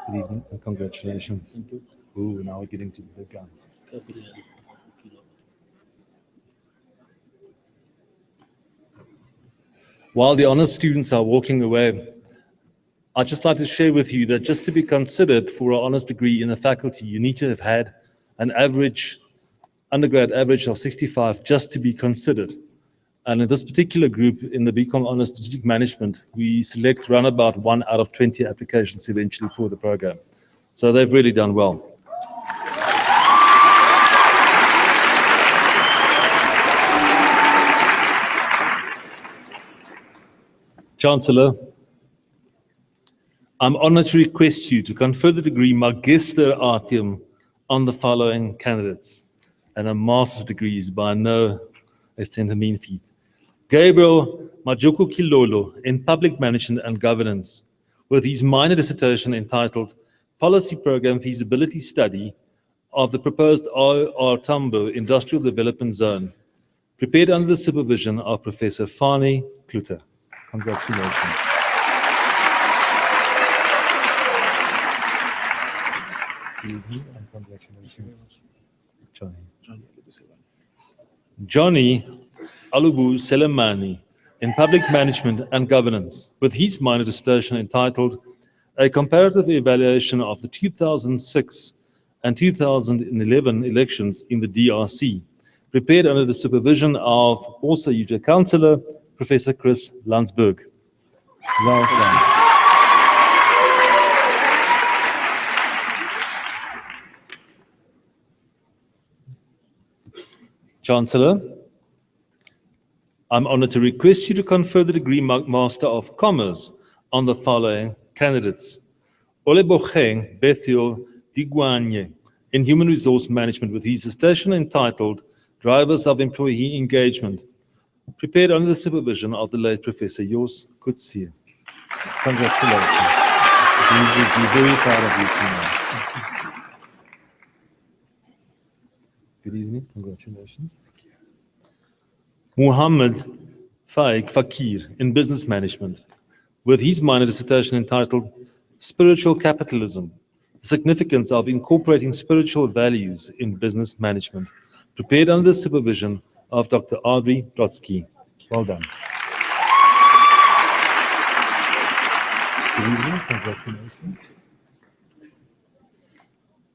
Speaker 4: Good evening and congratulations. Thank you. Ooh, now we're getting to the big guns. While the honors students are walking away, I'd just like to share with you that just to be considered for an honors degree in the faculty, you need to have had an average, undergrad average of 65 just to be considered. And in this particular group, in the BCom Honors Strategic Management, we select around about 1 out of 20 applications eventually for the program. So they've really done well. Chancellor, I'm honored to request you to confer the degree Magister Artium on the following candidates, and a master's degree is by no mean feat. Gabriel Majoku Kilolo in Public Management and Governance, with his minor dissertation entitled Policy Program Feasibility Study of the proposed R. Tambo Industrial Development Zone, prepared under the supervision of Professor Fani Kluter. Congratulations. And congratulations, Johnny Alubu Selemani in Public Management and Governance, with his minor dissertation entitled A Comparative Evaluation of the 2006 and 2011 elections in the DRC, prepared under the supervision of also UJ Councillor, Professor Chris Landsberg. Well done. Chancellor, I'm honored to request you to confer the degree Master of Commerce on the following candidates. Olebocheng Bethio Digwanye in Human Resource Management, with his dissertation entitled Drivers of Employee Engagement, prepared under the supervision of the late Professor Jos Kutsie. Congratulations. We will be very proud of you tonight. Good evening, congratulations. Muhammad Faik Fakir in Business Management, with his minor dissertation entitled Spiritual Capitalism, the Significance of Incorporating Spiritual Values in Business Management, prepared under the supervision of Dr. Audrey Trotsky. Well done. Good evening, congratulations.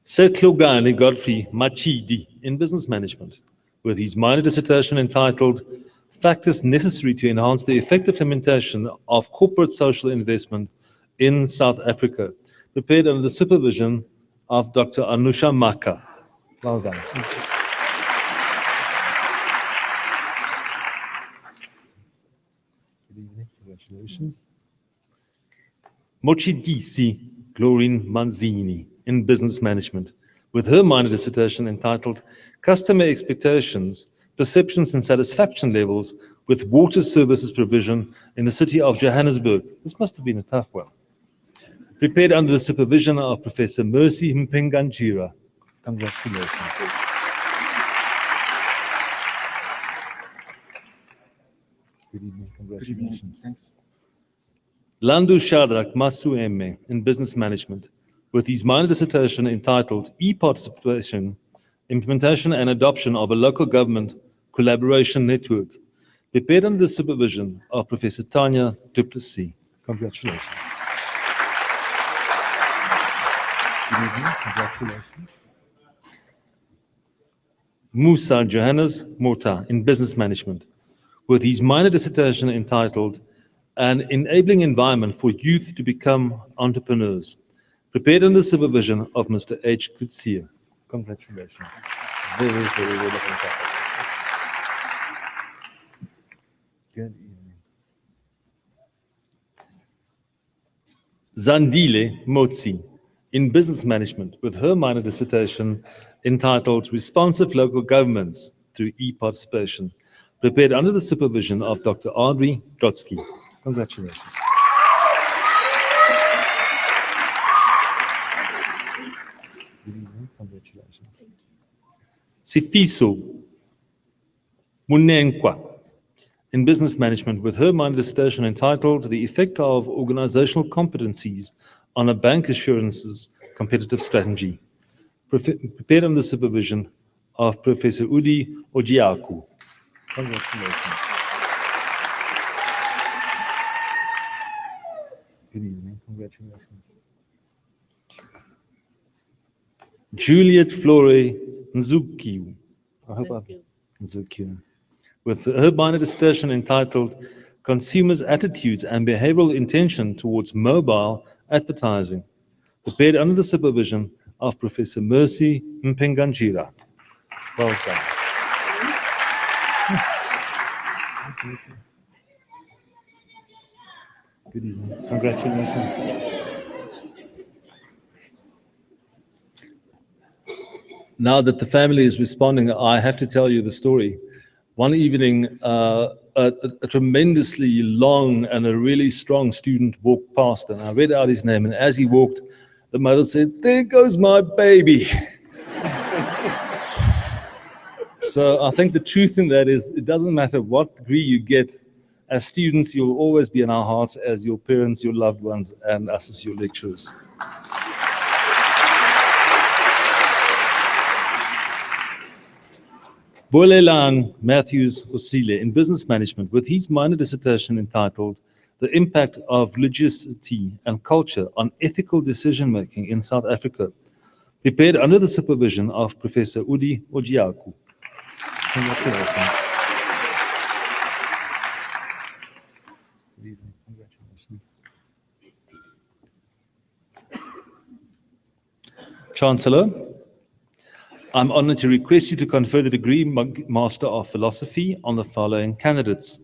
Speaker 4: Setlogane Godfrey Machidi in Business Management, with his minor dissertation entitled Factors Necessary to Enhance the Effective Implementation of Corporate Social Investment in South Africa, prepared under the supervision of Dr. Anusha Maka. Well done. Good evening, congratulations. Mochidisi Glorine Manzini in Business Management, with her minor dissertation entitled Customer Expectations, Perceptions and Satisfaction Levels with Water Services Provision in the City of Johannesburg. This must have been a tough one. Prepared under the supervision of Professor Mercy Mpenganjira. Congratulations. Good evening, congratulations. Good evening. Thanks. Landu Shadrach Masueme in Business Management, with his minor dissertation entitled E-Participation, Implementation and Adoption of a Local Government Collaboration Network, prepared under the supervision of Professor Tanya Duplessis. Congratulations. Good evening. Congratulations. Musa Johannes Mota in Business Management, with his minor dissertation entitled An Enabling Environment for Youth to Become Entrepreneurs, prepared under the supervision of Mr. H. Kutsia. Congratulations. Very, very relevant topic. Good evening. Zandile Motsi in Business Management, with her minor dissertation entitled Responsive Local Governments Through E-Participation, prepared under the supervision of Dr. Audrey Dotsky. Congratulations. Good evening. Congratulations. Sifiso Munenkwa in Business Management, with her minor dissertation entitled The Effect of Organizational Competencies on a Bank Assurance's Competitive Strategy, prepared under the supervision of Professor Udi Ojiaku. Congratulations. Good evening. Congratulations. Juliet Flore Nzuki. I hope Nzuki. With her minor dissertation entitled Consumers' Attitudes and Behavioral Intention Towards Mobile Advertising, prepared under the supervision of Professor Mercy Mpenganjira. Well done. Good evening. Congratulations. Now that the family is responding, I have to tell you the story. One evening, a tremendously long and a really strong student walked past, and I read out his name, and as he walked, the mother said, "There goes my baby." So I think the truth in that is it doesn't matter what degree you get. As students, you'll always be in our hearts as your parents, your loved ones, and us as your lecturers. Bolelang Matthews Osile in Business Management, with his minor dissertation entitled The Impact of Religiosity and Culture on Ethical Decision-Making in South Africa, prepared under the supervision of Professor Udi Ojiaku. Congratulations. Good evening. Congratulations. Chancellor, I'm honored to request you to confer the degree Master of Philosophy on the following candidates.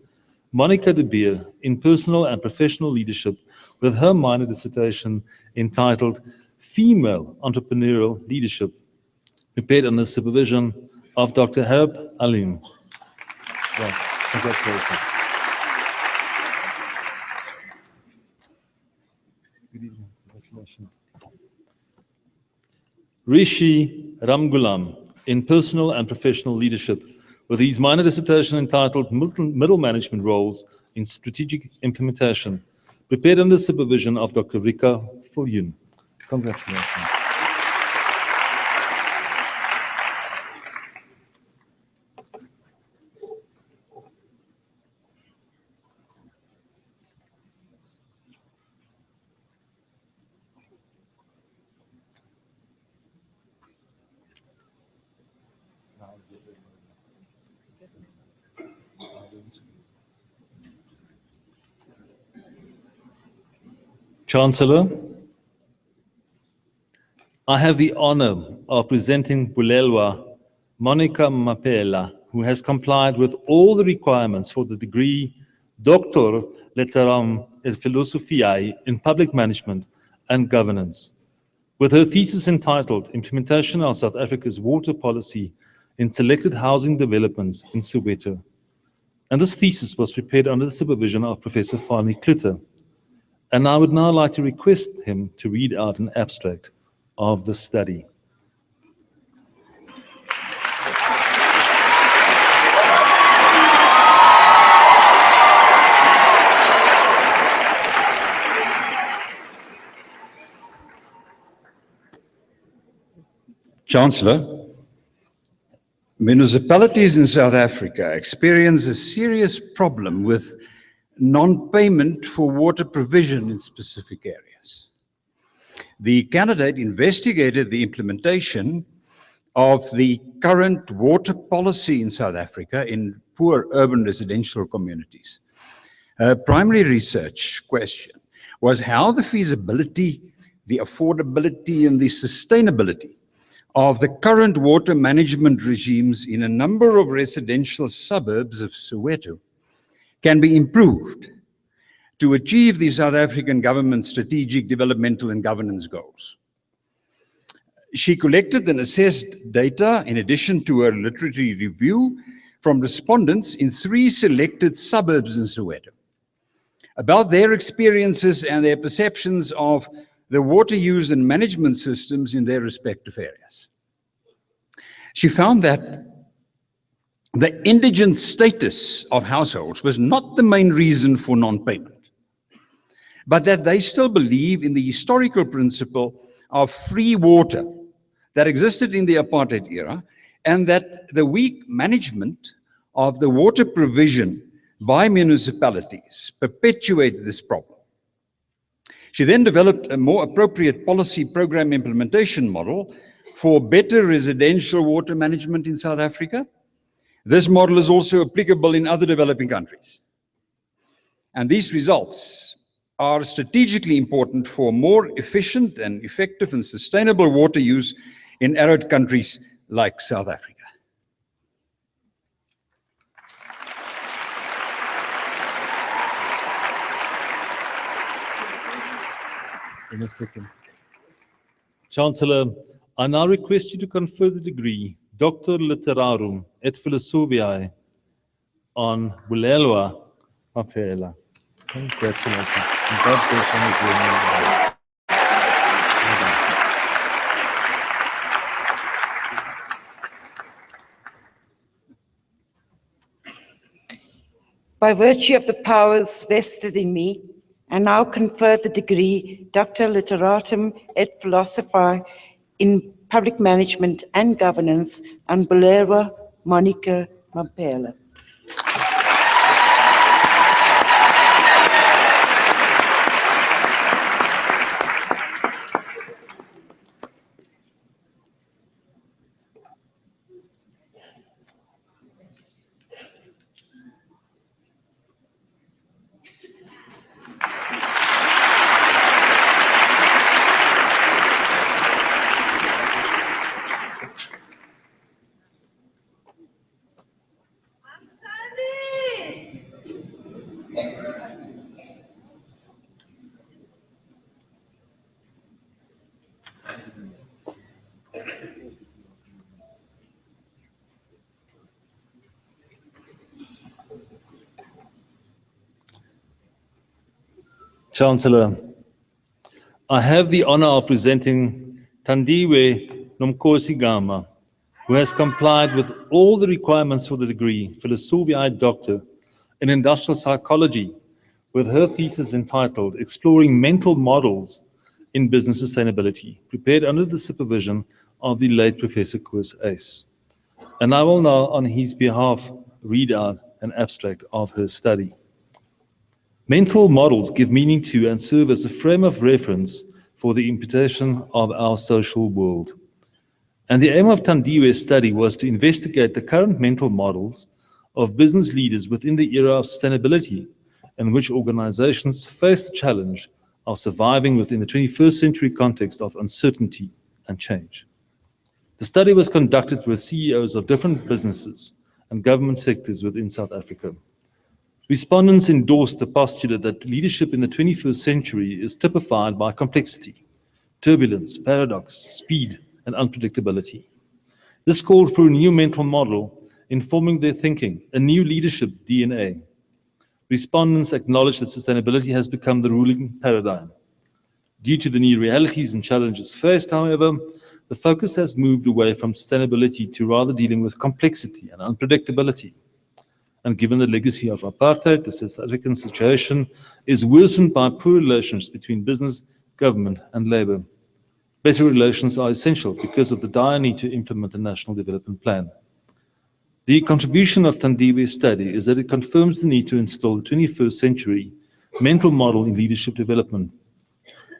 Speaker 4: Monica de Beer in Personal and Professional Leadership, with her minor dissertation entitled Female Entrepreneurial Leadership, prepared under the supervision of Dr. Herb Alim. Well, congratulations. Good evening. Congratulations. Rishi Ramgulam in Personal and Professional Leadership, with his minor dissertation entitled Middle Management Roles in Strategic Implementation, prepared under the supervision of Dr. Rika Fulyun. Congratulations. Chancellor, I have the honor of presenting Bulelwa Monica Mapela, who has complied with all the requirements for the degree Doctor Letteram et Philosophiae in Public Management and Governance, with her thesis entitled Implementation of South Africa's Water Policy in Selected Housing Developments in Soweto. And this thesis was prepared under the supervision of Professor Fani Klutter. And I would now like to request him to read out an abstract of the study.
Speaker 5: Chancellor, Municipalities in South Africa experience a serious problem with non-payment for water provision in specific areas. The candidate investigated the implementation of the current water policy in South Africa in poor urban residential communities. Her primary research question was how the feasibility, the affordability, and the sustainability of the current water management regimes in a number of residential suburbs of Soweto can be improved to achieve the South African government's strategic developmental and governance goals. She collected and assessed data in addition to her literary review from respondents in 3 selected suburbs in Soweto about their experiences and their perceptions of the water use and management systems in their respective areas. She found that the indigent status of households was not the main reason for non-payment, but that they still believe in the historical principle of free water that existed in the apartheid era, and that the weak management of the water provision by municipalities perpetuated this problem. She then developed a more appropriate policy program implementation model for better residential water management in South Africa. This model is also applicable in other developing countries. And these results are strategically important for more efficient and effective and sustainable water use in arid countries like South Africa.
Speaker 4: In a second. Chancellor, I now request you to confer the degree Doctor Literarum et Philosophiae on Bulelwa Mapela. Congratulations. And God bless you on your journey. Well done.
Speaker 2: By virtue of the powers vested in me, I now confer the degree Doctor Literatum et Philosophiae in Public Management and Governance on Bulelwa Monica Mapela.
Speaker 4: Chancellor, I have the honor of presenting Thandiwe Nomkosi Gama, who has complied with all the requirements for the degree Philosophiae Doctor in Industrial Psychology, with her thesis entitled Exploring Mental Models in Business Sustainability, prepared under the supervision of the late Professor Koos Ace. And I will now, on his behalf, read out an abstract of her study. Mental models give meaning to and serve as a frame of reference for the interpretation of our social world. And the aim of Thandiwe's study was to investigate the current mental models of business leaders within the era of sustainability, in which organizations face the challenge of surviving within the 21st century context of uncertainty and change. The study was conducted with CEOs of different businesses and government sectors within South Africa. Respondents endorsed the postulate that leadership in the 21st century is typified by complexity, turbulence, paradox, speed, and unpredictability. This called for a new mental model informing their thinking, a new leadership DNA. Respondents acknowledged that sustainability has become the ruling paradigm. Due to the new realities and challenges faced, however, the focus has moved away from sustainability to rather dealing with complexity and unpredictability. And given the legacy of apartheid, the South African situation is worsened by poor relations between business, government, and labor. Better relations are essential because of the dire need to implement a national development plan. The contribution of Tandiwe's study is that it confirms the need to instill the 21st century mental model in leadership development,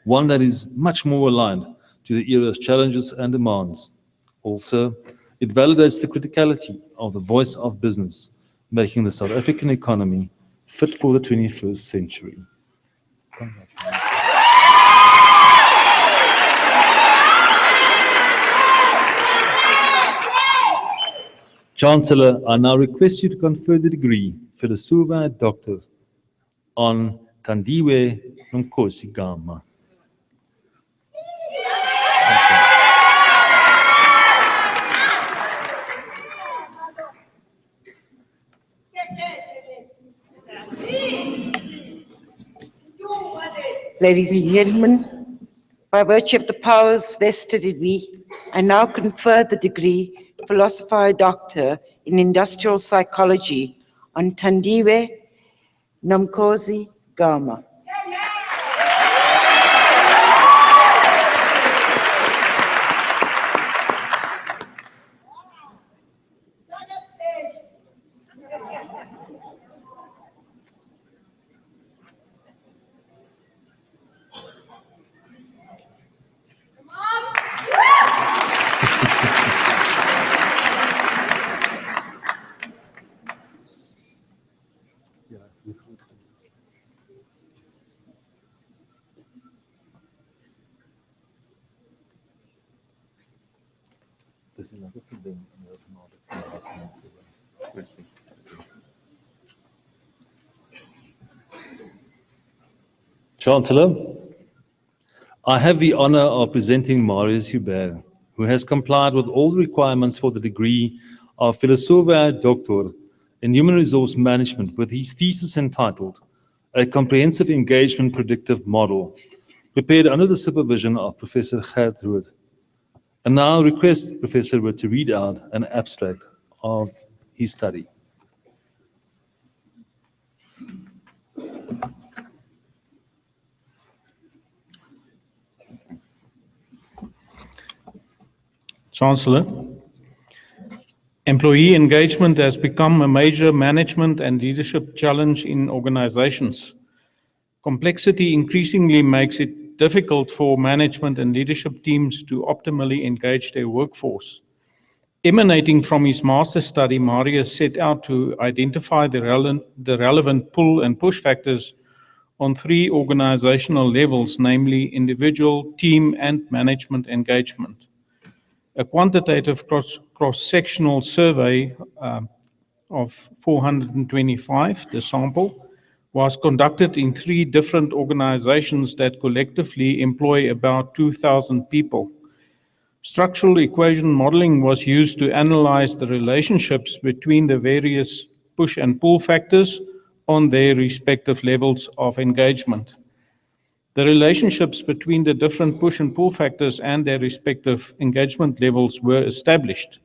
Speaker 4: one that is much more aligned to the era's challenges and demands. Also, it validates the criticality of the voice of business, making the South African economy fit for the 21st century. Chancellor, I now request you to confer the degree Philosopher Doctor on Tandiwe Nkosi Gama.
Speaker 2: Ladies and gentlemen, by virtue of the powers vested in me, I now confer the degree Philosopher Doctor in Industrial Psychology on Tandiwe Nkosi Gama.
Speaker 4: Chancellor, I have the honor of presenting Marius Hubert, who has complied with all requirements for the degree of Philosopher Doctor in Human Resource Management with his thesis entitled A Comprehensive Engagement Predictive Model, prepared under the supervision of Professor Gert Rood. And now I request Professor Rood to read out an abstract of his study.
Speaker 6: Chancellor, employee engagement has become a major management and leadership challenge in organizations. Complexity increasingly makes it difficult for management and leadership teams to optimally engage their workforce. Emanating from his master's study, Marius set out to identify the relevant pull and push factors on 3 organizational levels, namely individual, team, and management engagement. A quantitative cross-sectional survey of 425, the sample, was conducted in 3 different organizations that collectively employ about 2,000 people. Structural equation modeling was used to analyze the relationships between the various push and pull factors on their respective levels of engagement. The relationships between the different push and pull factors and their respective engagement levels were established.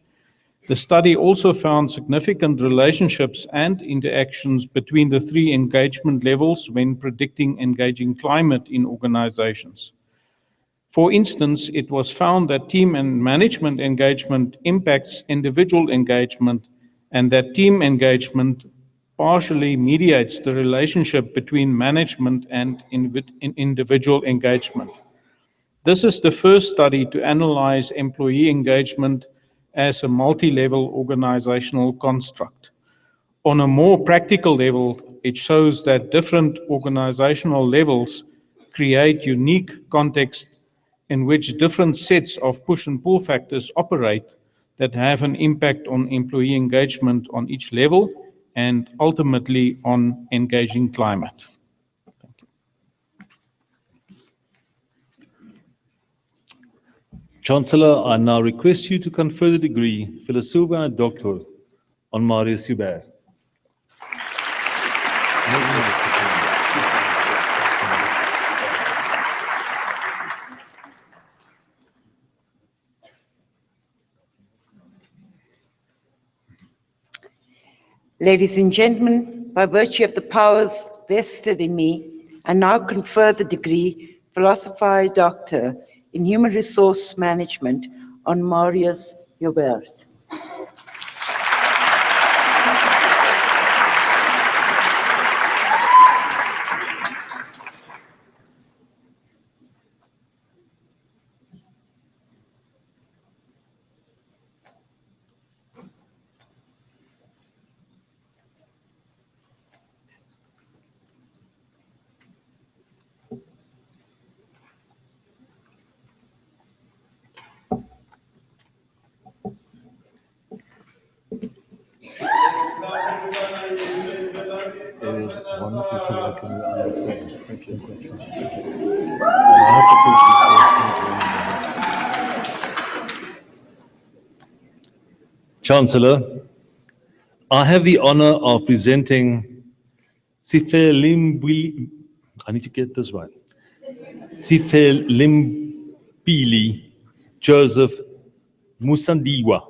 Speaker 6: The study also found significant relationships and interactions between the 3 engagement levels when predicting engaging climate in organizations. For instance, it was found that team and management engagement impacts individual engagement, and that team engagement partially mediates the relationship between management and individual engagement. This is the first study to analyze employee engagement as a multi-level organizational construct. On a more practical level, it shows that different organizational levels create unique contexts in which different sets of push and pull factors operate that have an impact on employee engagement on each level and ultimately on engaging climate.
Speaker 4: Chancellor, I now request you to confer the degree Philosopher Doctor on Marius Hubert.
Speaker 2: Ladies and gentlemen, by virtue of the powers vested in me, I now confer the degree Philosopher Doctor in Human Resource Management on Marius Hubert.
Speaker 4: Chancellor, I have the honor of presenting Sifelimbili, I need to get this right, Sifelimbili Joseph Musandiwa,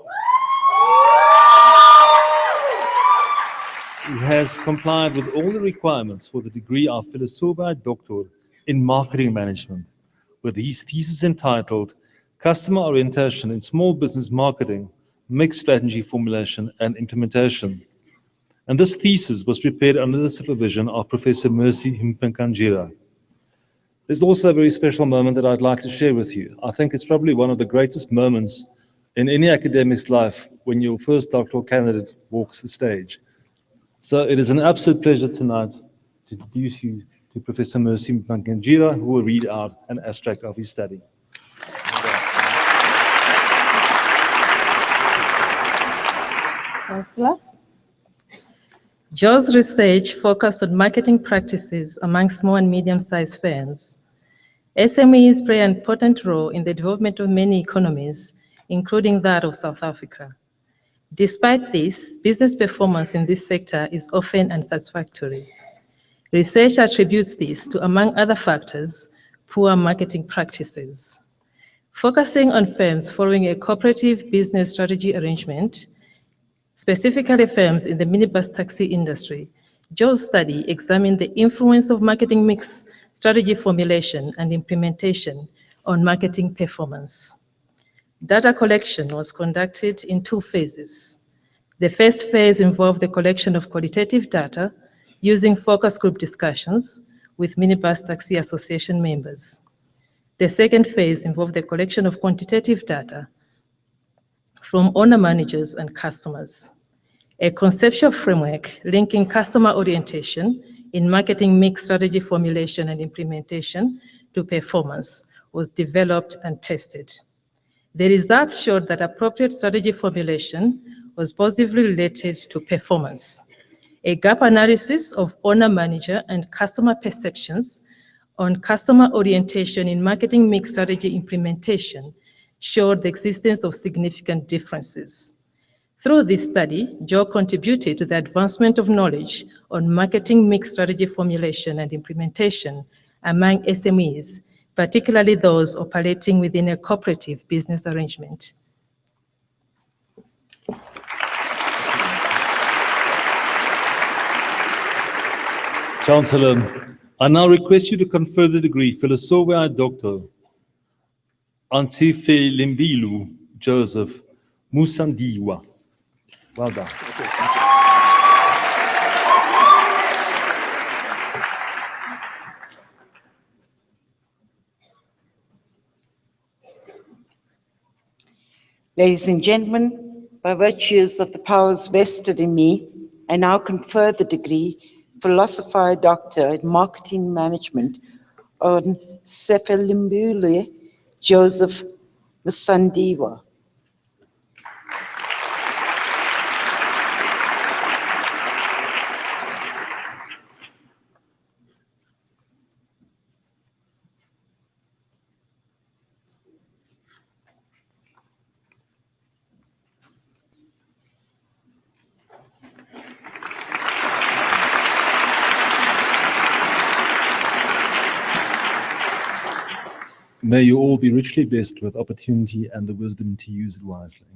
Speaker 4: who has complied with all the requirements for the degree of Philosophy Doctor in Marketing Management, with his thesis entitled Customer Orientation in Small Business Marketing, Mixed Strategy Formulation and Implementation. And this thesis was prepared under the supervision of Professor Mercy Mpankanjira. There's also a very special moment that I'd like to share with you. I think it's probably one of the greatest moments in any academic's life when your first doctoral candidate walks the stage. So it is an absolute pleasure tonight to introduce you to Professor Mercy Mpankanjira, who will read out an abstract of his study.
Speaker 7: Chancellor. Joe's research focused on marketing practices among small and medium-sized firms. SMEs play an important role in the development of many economies, including that of South Africa. Despite this, business performance in this sector is often unsatisfactory. Research attributes this to, among other factors, poor marketing practices. Focusing on firms following a cooperative business strategy arrangement, specifically firms in the minibus taxi industry, Joe's study examined the influence of marketing mix strategy formulation and implementation on marketing performance. Data collection was conducted in 2 phases. The first phase involved the collection of qualitative data using focus group discussions with minibus taxi association members. The second phase involved the collection of quantitative data from owner managers and customers. A conceptual framework linking customer orientation in marketing mix strategy formulation and implementation to performance was developed and tested. The results showed that appropriate strategy formulation was positively related to performance. A gap analysis of owner manager and customer perceptions on customer orientation in marketing mix strategy implementation showed the existence of significant differences. Through this study, Joe contributed to the advancement of knowledge on marketing mix strategy formulation and implementation among SMEs, particularly those operating within a cooperative business arrangement.
Speaker 4: Chancellor, I now request you to confer the degree Philosophy Doctor on Sifelimbili Joseph Musandiwa. Well done.
Speaker 2: Ladies and gentlemen, by virtues of the powers vested in me, I now confer the degree Philosophy Doctor in Marketing Management on Sifelimbili Joseph Musandiwa.
Speaker 4: May you all be richly blessed with opportunity and the wisdom to use it wisely.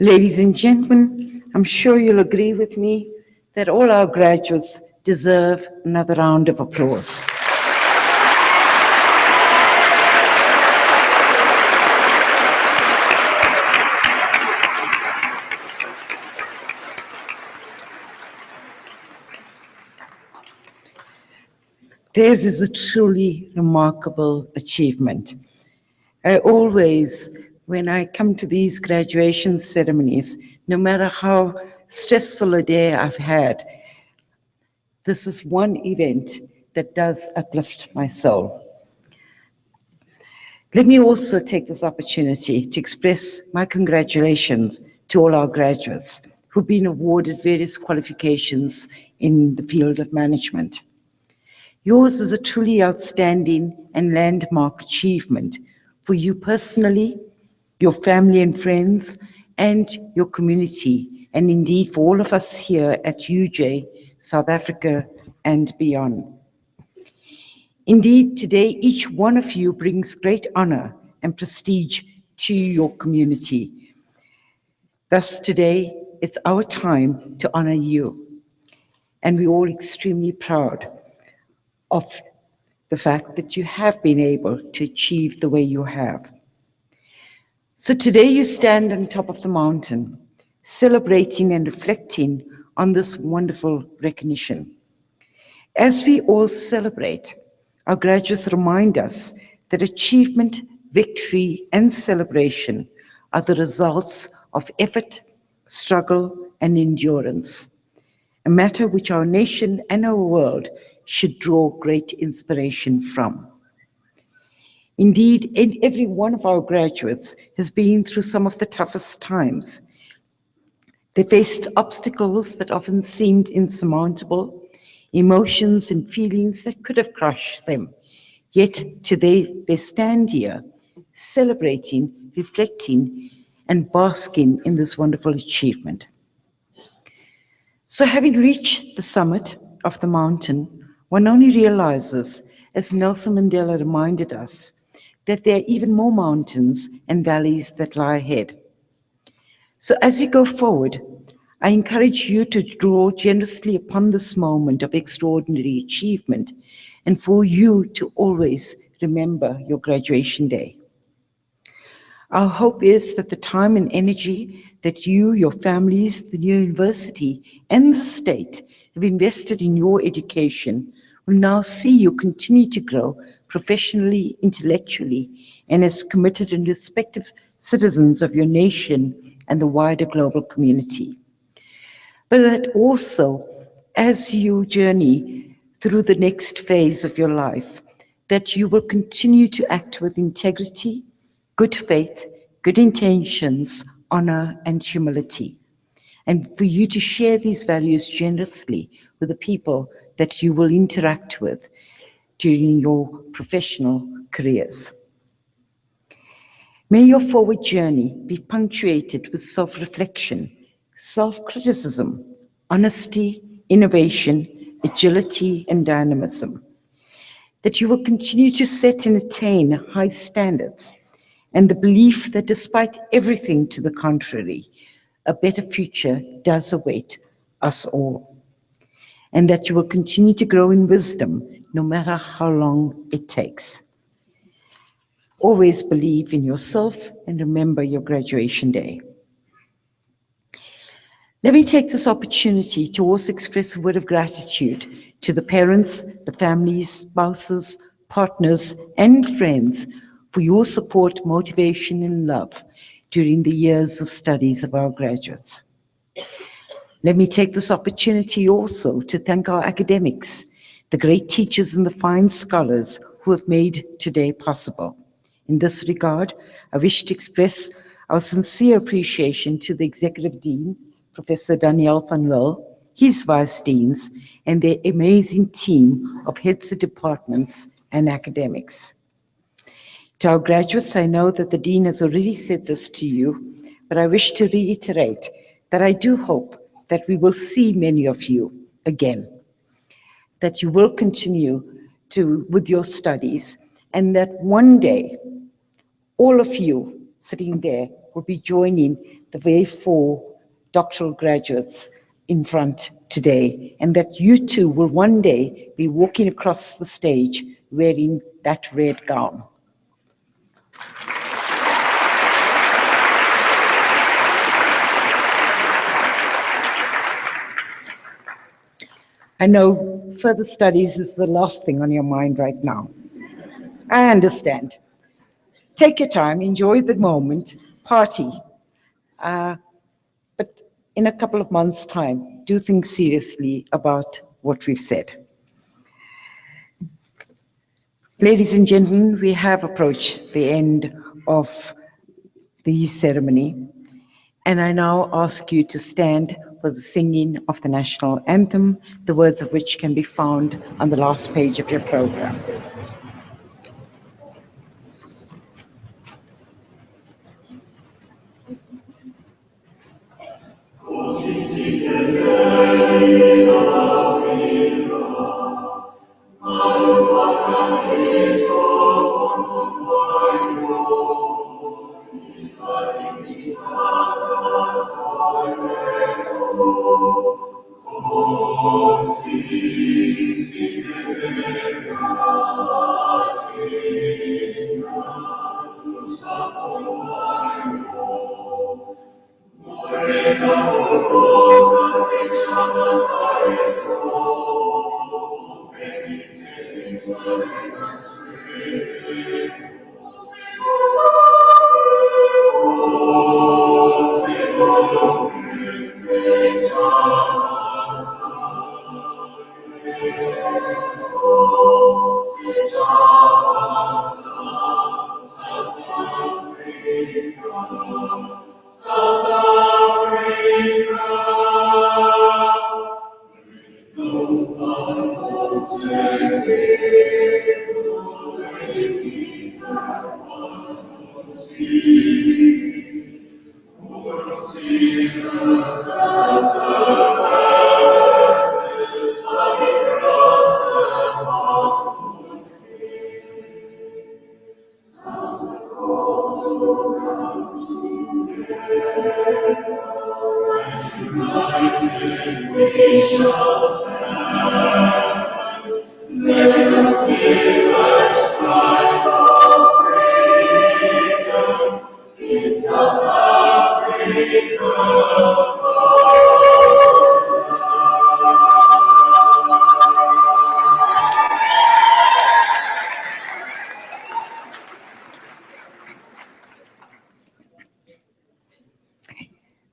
Speaker 2: Ladies and gentlemen, I'm sure you'll agree with me that all our graduates deserve another round of applause. Theirs is a truly remarkable achievement. I always, when I come to these graduation ceremonies, no matter how stressful a day I've had, this is one event that does uplift my soul. Let me also take this opportunity to express my congratulations to all our graduates who've been awarded various qualifications in the field of management. Yours is a truly outstanding and landmark achievement for you personally, your family and friends, and your community, and indeed for all of us here at UJ, South Africa, and beyond. Indeed, today, each one of you brings great honor and prestige to your community. Thus, today, it's our time to honor you, and we're all extremely proud of the fact that you have been able to achieve the way you have. So today you stand on top of the mountain, celebrating and reflecting on this wonderful recognition. As we all celebrate, our graduates remind us that achievement, victory, and celebration are the results of effort, struggle, and endurance, a matter which our nation and our world should draw great inspiration from. Indeed, every one of our graduates has been through some of the toughest times. They faced obstacles that often seemed insurmountable, emotions and feelings that could have crushed them. Yet today they stand here, celebrating, reflecting, and basking in this wonderful achievement. So having reached the summit of the mountain, one only realizes, as Nelson Mandela reminded us, that there are even more mountains and valleys that lie ahead. So as you go forward, I encourage you to draw generously upon this moment of extraordinary achievement and for you to always remember your graduation day. Our hope is that the time and energy that you, your families, the university, and the state have invested in your education will now see you continue to grow professionally, intellectually, and as committed and respective citizens of your nation and the wider global community. But that also, as you journey through the next phase of your life, that you will continue to act with integrity, good faith, good intentions, honor, and humility, and for you to share these values generously with the people that you will interact with during your professional careers. May your forward journey be punctuated with self-reflection, self-criticism, honesty, innovation, agility, and dynamism. That you will continue to set and attain high standards, and the belief that despite everything to the contrary, a better future does await us all. And that you will continue to grow in wisdom, no matter how long it takes. Always believe in yourself and remember your graduation day. Let me take this opportunity to also express a word of gratitude to the parents, the families, spouses, partners, and friends for your support, motivation, and love during the years of studies of our graduates. Let me take this opportunity also to thank our academics, the great teachers and the fine scholars who have made today possible. In this regard, I wish to express our sincere appreciation to the Executive Dean, Professor Daniel van Lille, his Vice Deans, and their amazing team of heads of departments and academics. To our graduates, I know that the Dean has already said this to you, but I wish to reiterate that I do hope that we will see many of you again, that you will continue with your studies, and that one day, all of you sitting there will be joining the very 4 doctoral graduates in front today, and that you too will one day be walking across the stage wearing that red gown. I know further studies is the last thing on your mind right now. I understand. Take your time, enjoy the moment, party. But in a couple of months' time, do think seriously about what we've said. Ladies and gentlemen, we have approached the end of the ceremony, and I now ask you to stand for the singing of the national anthem, the words of which can be found on the last page of your program.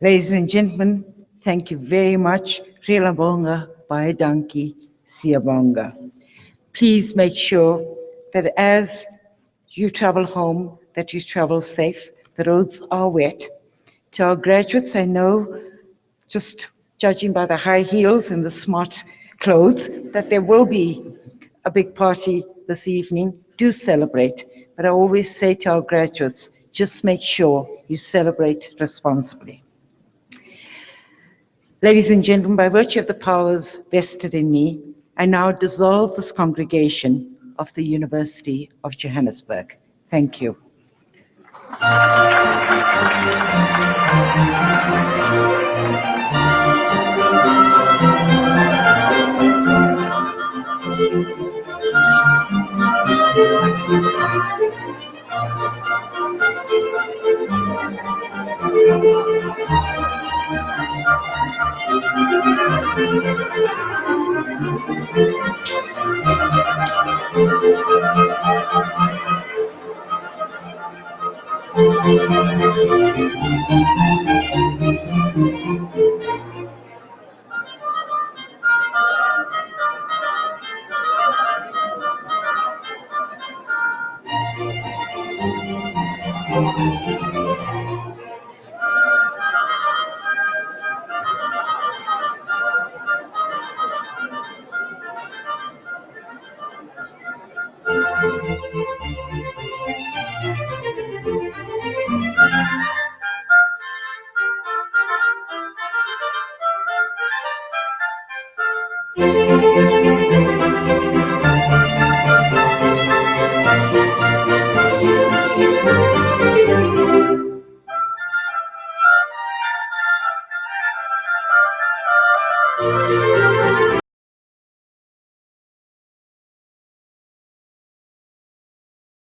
Speaker 2: Ladies and gentlemen, thank you very much. Rilabonga, Baedanki, Siyabonga. Please make sure that as you travel home, that you travel safe. The roads are wet. To our graduates, I know, just judging by the high heels and the smart clothes, that there will be a big party this evening. Do celebrate. But I always say to our graduates, just make sure you celebrate responsibly. Ladies and gentlemen, by virtue of the powers vested in me, I now dissolve this congregation of the University of Johannesburg. Thank you.